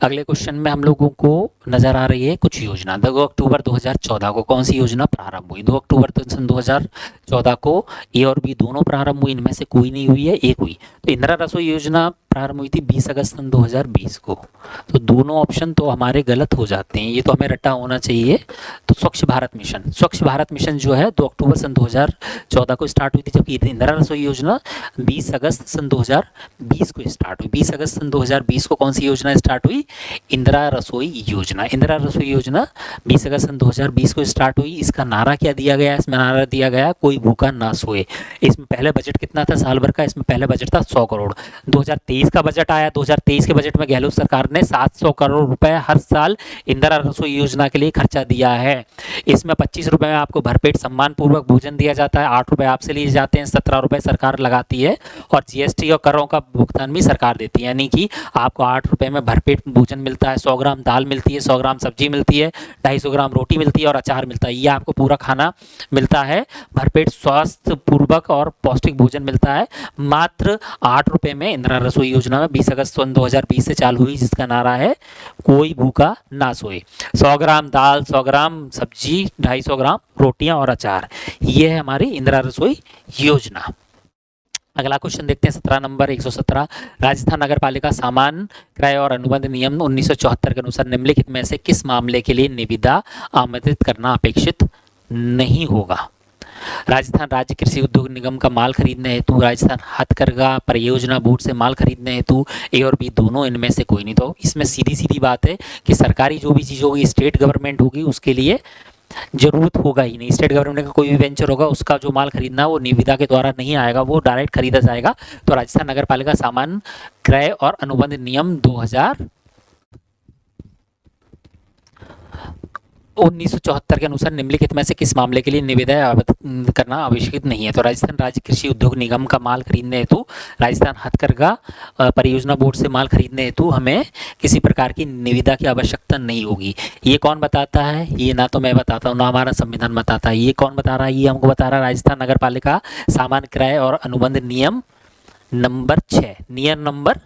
अगले क्वेश्चन में हम लोगों को नजर आ रही है कुछ योजना। 2 अक्टूबर 2014 को कौन सी योजना प्रारंभ हुई? 2 अक्टूबर सन 2014 को ए और बी दोनों प्रारंभ हुई, इनमें से कोई नहीं हुई है, एक हुई। तो इंदिरा रसोई योजना प्रारंभ हुई थी 20 अगस्त सन 2020 को। तो दोनों ऑप्शन तो हमारे गलत हो जाते हैं, ये तो हमें रटा होना चाहिए। तो स्वच्छ भारत मिशन जो है 2 अक्टूबर सन 2014 को स्टार्ट हुई थी, जबकि इंदिरा रसोई योजना 20 अगस्त सन 2020 को स्टार्ट हुई। 20 अगस्त सन 2020 को कौन सी योजना स्टार्ट हुई? इंदिरा रसोई योजना। इंदिरा रसोई योजना 20 अगस्त सन 2020 को स्टार्ट हुई। इसका नारा क्या दिया गया? इसमें नारा दिया गया कोई भूखा ना सोए। इसमें पहले बजट कितना था साल भर का? इसमें पहले बजट था 100 करोड़। 2023 का बजट आया, 2023 के बजट में गहलोत सरकार ने 700 करोड़ रुपए हर साल इंदिरा रसोई योजना के लिए खर्चा दिया है। इसमें 25 रुपए में आपको भरपेट सम्मान पूर्वक भोजन दिया जाता है, 8 रुपए आपसे लिए जाते हैं, 17 रुपए सरकार लगाती है, और जीएसटी और करों का भुगतान भी सरकार देती है। यानी कि आपको 8 रुपए में भरपेट भोजन मिलता है, 100 ग्राम दाल मिलती है, 100 ग्राम सब्जी मिलती है, 250 ग्राम रोटी मिलती है और अचार मिलता है। ये आपको पूरा खाना मिलता है, भरपेट स्वास्थ्य पूर्वक और पौष्टिक भोजन मिलता है, मात्र 8 रुपए में। इंदिरा रसोई योजना में 20 अगस्त सन 2020 से चालू हुई, जिसका नारा है कोई भूखा ना सोए। 100 ग्राम दाल, 100 ग्राम सब्जी, 250 ग्राम रोटियां और अचार, ये है हमारी इंदिरा रसोई योजना। अगला क्वेश्चन देखते हैं 17 नंबर 117। राजस्थान नगर पालिका सामान्य क्रय और अनुबंध नियम 1974 के अनुसार निम्नलिखित में से किस मामले के लिए निविदा आमंत्रित करना अपेक्षित नहीं होगा? राजस्थान राज्य कृषि उद्योग निगम का माल खरीदने हेतु, राजस्थान हथकरघा परियोजना बोर्ड से माल खरीदने हेतु, ए और बी दोनों इनमें से कोई नहीं। तो इसमें सीधी सीधी बात है कि सरकारी जो भी चीज़ होगी, स्टेट गवर्नमेंट होगी, उसके लिए जरूरत होगा ही नहीं। स्टेट गवर्नमेंट का कोई भी वेंचर होगा, उसका जो माल खरीदना वो निविदा के द्वारा नहीं आएगा, वो डायरेक्ट खरीदा जाएगा। तो राजस्थान नगर पालिका सामान्य क्रय और अनुबंध नियम 1974 के अनुसार निम्नलिखित में से किस मामले के लिए निविदा आवेदन करना आवश्यक नहीं है? तो राजस्थान राज्य कृषि उद्योग निगम का माल खरीदने हेतु, राजस्थान हथकरघा परियोजना बोर्ड से माल खरीदने हेतु हमें किसी प्रकार की निविदा की आवश्यकता नहीं होगी। ये कौन बताता है? ये ना तो मैं बताता हूँ, ना हमारा संविधान बताता है। ये कौन बता रहा है? ये हमको बता रहा है राजस्थान नगर पालिका सामान्य क्रय और अनुबंध नियम नंबर 6, नियम नंबर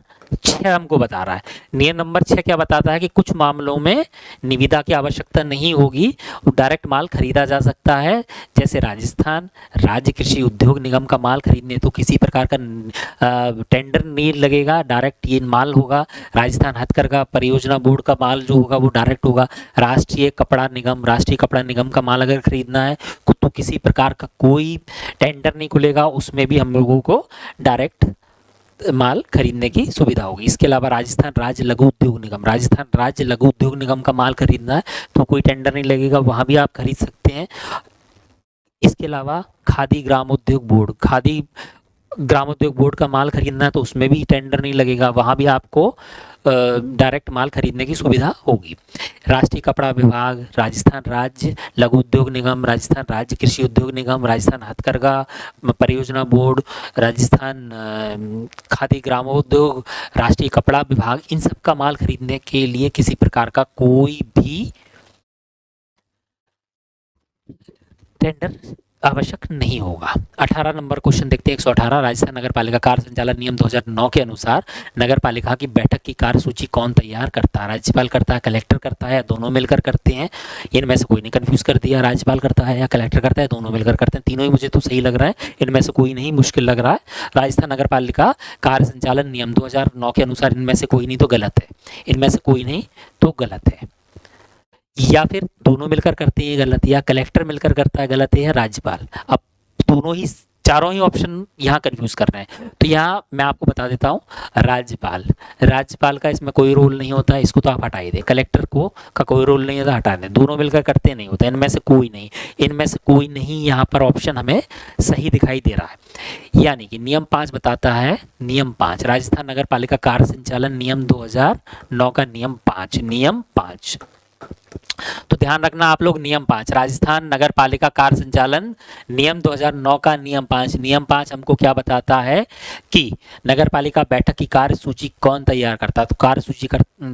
6 हमको बता रहा है। नियम नंबर 6 क्या बताता है कि कुछ मामलों में निविदा की आवश्यकता नहीं होगी, डायरेक्ट माल खरीदा जा सकता है। जैसे राजस्थान राज्य कृषि उद्योग निगम का माल खरीदने तो किसी प्रकार का टेंडर नहीं लगेगा, डायरेक्ट ये माल होगा। राजस्थान हथकरघा परियोजना बोर्ड का माल जो होगा वो डायरेक्ट होगा। राष्ट्रीय कपड़ा निगम का माल अगर खरीदना है तो किसी प्रकार का कोई टेंडर नहीं खुलेगा, उसमें भी हम लोगों को डायरेक्ट माल खरीदने की सुविधा होगी। इसके अलावा राजस्थान राज्य लघु उद्योग निगम का माल खरीदना है तो कोई टेंडर नहीं लगेगा, वहां भी आप खरीद सकते हैं। इसके अलावा खादी ग्राम उद्योग बोर्ड का माल खरीदना है तो उसमें भी टेंडर नहीं लगेगा, वहां भी आपको डायरेक्ट माल खरीदने की सुविधा होगी। राष्ट्रीय कपड़ा विभाग, राजस्थान राज्य लघु उद्योग निगम, राजस्थान राज्य कृषि उद्योग निगम, राजस्थान हथकरघा परियोजना बोर्ड, राजस्थान खादी ग्रामोद्योग, राष्ट्रीय कपड़ा विभाग, इन सब का माल खरीदने के लिए किसी प्रकार का कोई भी टेंडर आवश्यक नहीं होगा। 18 नंबर क्वेश्चन देखते हैं 118। राजस्थान नगर पालिका कार्य संचालन नियम 2009 के अनुसार नगर पालिका की बैठक की कार्यसूची कौन तैयार करता है? राज्यपाल करता है, कलेक्टर करता है, या दोनों मिलकर करते हैं? इनमें से कोई नहीं, कंफ्यूज कर दिया। राज्यपाल करता है या कलेक्टर करता है, दोनों मिलकर करते हैं। तीनों ही मुझे तो सही लग रहा है, इनमें से कोई नहीं, मुश्किल लग रहा है। राजस्थान नगर पालिका कार्य संचालन नियम 2009 के अनुसार इनमें से कोई नहीं तो गलत है, इनमें से कोई नहीं तो गलत है। या फिर दोनों मिलकर करते हैं गलत, या कलेक्टर मिलकर करता है गलत है, या राज्यपाल। अब दोनों ही चारों ही ऑप्शन यहाँ कंफ्यूज कर रहे हैं, तो यहाँ मैं आपको बता देता हूँ राज्यपाल का इसमें कोई रोल नहीं होता है, इसको तो आप हटा ही दे। कलेक्टर को का कोई रोल नहीं होता, हटा दें। दोनों मिलकर करते नहीं होता, इनमें से कोई नहीं यहाँ पर ऑप्शन हमें सही दिखाई दे रहा है। यानी कि नियम 5 बताता है, नियम 5 राजस्थान नगर पालिका कार्य संचालन नियम 2009 का नियम 5 तो ध्यान रखना आप लोग, नियम 5 राजस्थान नगर पालिका कार्य संचालन नियम 2009 का नियम 5 हमको क्या बताता है कि नगर पालिका बैठक की कार्य सूची कौन तैयार करता है। तो कार्य सूची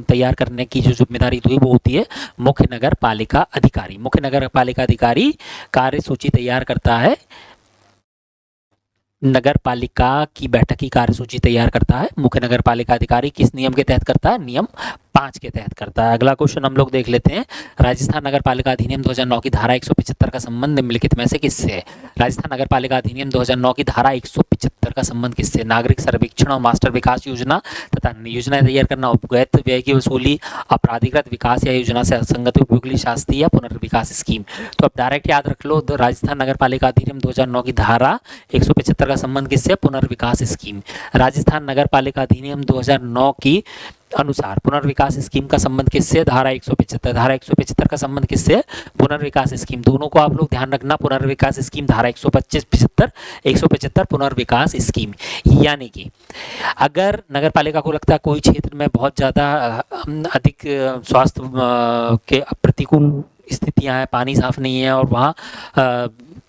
तैयार करने की जो जिम्मेदारी तो वो होती है मुख्य नगर पालिका अधिकारी। मुख्य नगर पालिका अधिकारी कार्य सूची तैयार करता है, नगर पालिका की बैठक की कार्यसूची तैयार करता है मुख्य नगर पालिका अधिकारी। किस नियम के तहत करता है? नियम 5 के तहत करता है। अगला क्वेश्चन हम लोग देख लेते हैं, राजस्थान नगर पालिका अधिनियम 2009 की धारा 175 का संबंध निम्नलिखित में से किससे है? राजस्थान नगर पालिका अधिनियम 2009 की धारा 175 का संबंध किससे? नागरिक सर्वेक्षण और मास्टर विकास योजना तथा योजना तैयार करना, उपगत व्यय की वसूली, अपराधिकृत विकास या योजना से असंगत उपयोगी शास्ति या पुनर्विकास स्कीम। तो अब डायरेक्ट याद रख लो, राजस्थान नगर पालिका अधिनियम 2009 की धारा 175 का संबंध किससे? पुनर्विकास स्कीम। राजस्थान नगर पालिका अधिनियम 2009 की अनुसार पुनर्विकास स्कीम का संबंध किससे? धारा 175। धारा 175 का संबंध किससे? पुनर्विकास स्कीम। दोनों को आप लोग ध्यान रखना, पुनर्विकास स्कीम धारा 175 पुनर्विकास स्कीम। यानी कि अगर नगर पालिका को लगता है कोई क्षेत्र में बहुत ज़्यादा अधिक स्वास्थ्य के प्रतिकूल स्थितियां हैं, पानी साफ नहीं है और वहाँ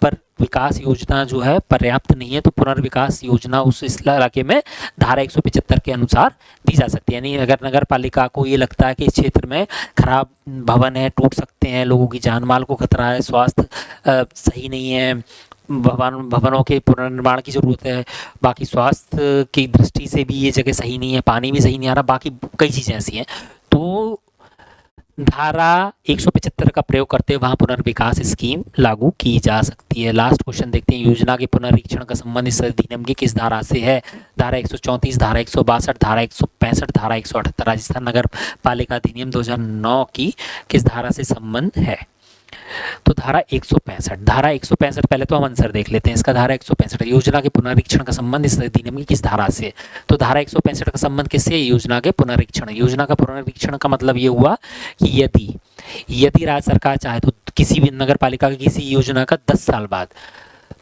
पर विकास योजना जो है पर्याप्त नहीं है, तो पुनर्विकास योजना उस इलाके में धारा 175 के अनुसार दी जा सकती है। यानी अगर नगर पालिका को ये लगता है कि इस क्षेत्र में खराब भवन है, टूट सकते हैं, लोगों की जान माल को खतरा है, स्वास्थ्य सही नहीं है, भवनों के पुनर्निर्माण की जरूरत है, बाकी स्वास्थ्य की दृष्टि से भी ये जगह सही नहीं है, पानी भी सही नहीं आ रहा, बाकी कई चीज़ें ऐसी हैं, तो धारा 175 का प्रयोग करते हुए वहां पुनर्विकास स्कीम लागू की जा सकती है। लास्ट क्वेश्चन देखते हैं, योजना के पुनरीक्षण का संबंध इस अधिनियम की किस धारा से है? धारा 134, धारा 162, धारा 165, धारा 178। राजस्थान नगर पालिका अधिनियम 2009 की किस धारा से संबंध है? तो धारा 165। धारा 165 पहले तो हम आंसर देख लेते हैं इसका। धारा 165 योजना के पुनरीक्षण का संबंध इस अधिनियम की किस धारा से? तो धारा 165 का संबंध किससे? योजना के पुनरीक्षण। योजना का पुनरीक्षण का मतलब ये हुआ कि यदि राज्य सरकार चाहे तो किसी भी नगर पालिका की किसी योजना का 10 साल बाद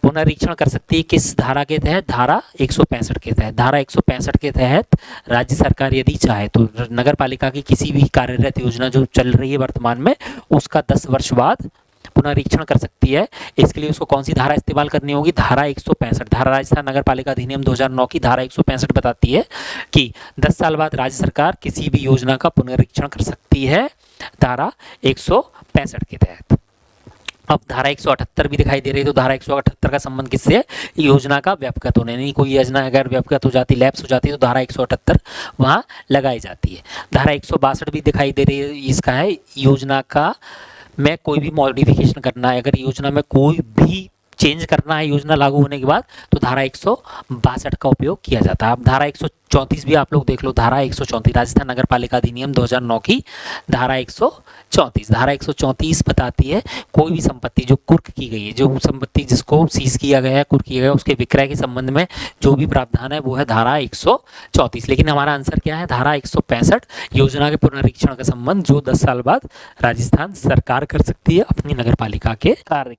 पुनरीक्षण कर सकती है। किस धारा के तहत? धारा 165 के तहत। धारा 165 के तहत राज्य सरकार यदि चाहे तो नगर पालिका की किसी भी कार्यरत योजना जो चल रही है वर्तमान में, उसका 10 वर्ष बाद पुनरीक्षण कर सकती है। इसके लिए उसको कौन सी धारा इस्तेमाल करनी होगी? धारा 165। धारा राजस्थान नगर पालिका अधिनियम 2009 की धारा 165 बताती है कि 10 साल बाद राज्य सरकार किसी भी योजना का पुनरीक्षण कर सकती है, धारा 165 के तहत। अब धारा 178 भी दिखाई दे रही है, तो धारा 178 का संबंध किससे है? योजना का व्यापकत होने। नहीं, कोई योजना अगर व्यापकत हो जाती, लैप्स हो जाती है, तो धारा 178 वहाँ लगाई जाती है। धारा 162 भी दिखाई दे रही है, इसका है योजना का में कोई भी मॉडिफिकेशन करना है, अगर योजना में कोई भी चेंज करना है योजना लागू होने के बाद, तो धारा 162 का उपयोग किया जाता है। अब धारा 134 भी आप लोग देख लो, धारा 134 राजस्थान नगर पालिका अधिनियम 2009 की धारा 134। धारा 134 बताती है कोई भी संपत्ति जो कुर्क की गई है, जो संपत्ति जिसको सीज किया गया है, कुर्क किया गया, उसके विक्रय के संबंध में जो भी प्रावधान है वो है धारा 134। लेकिन हमारा आंसर क्या है? धारा 165 योजना के पुनरीक्षण का संबंध जो 10 साल बाद राजस्थान सरकार कर सकती है अपनी नगर पालिका के कार्य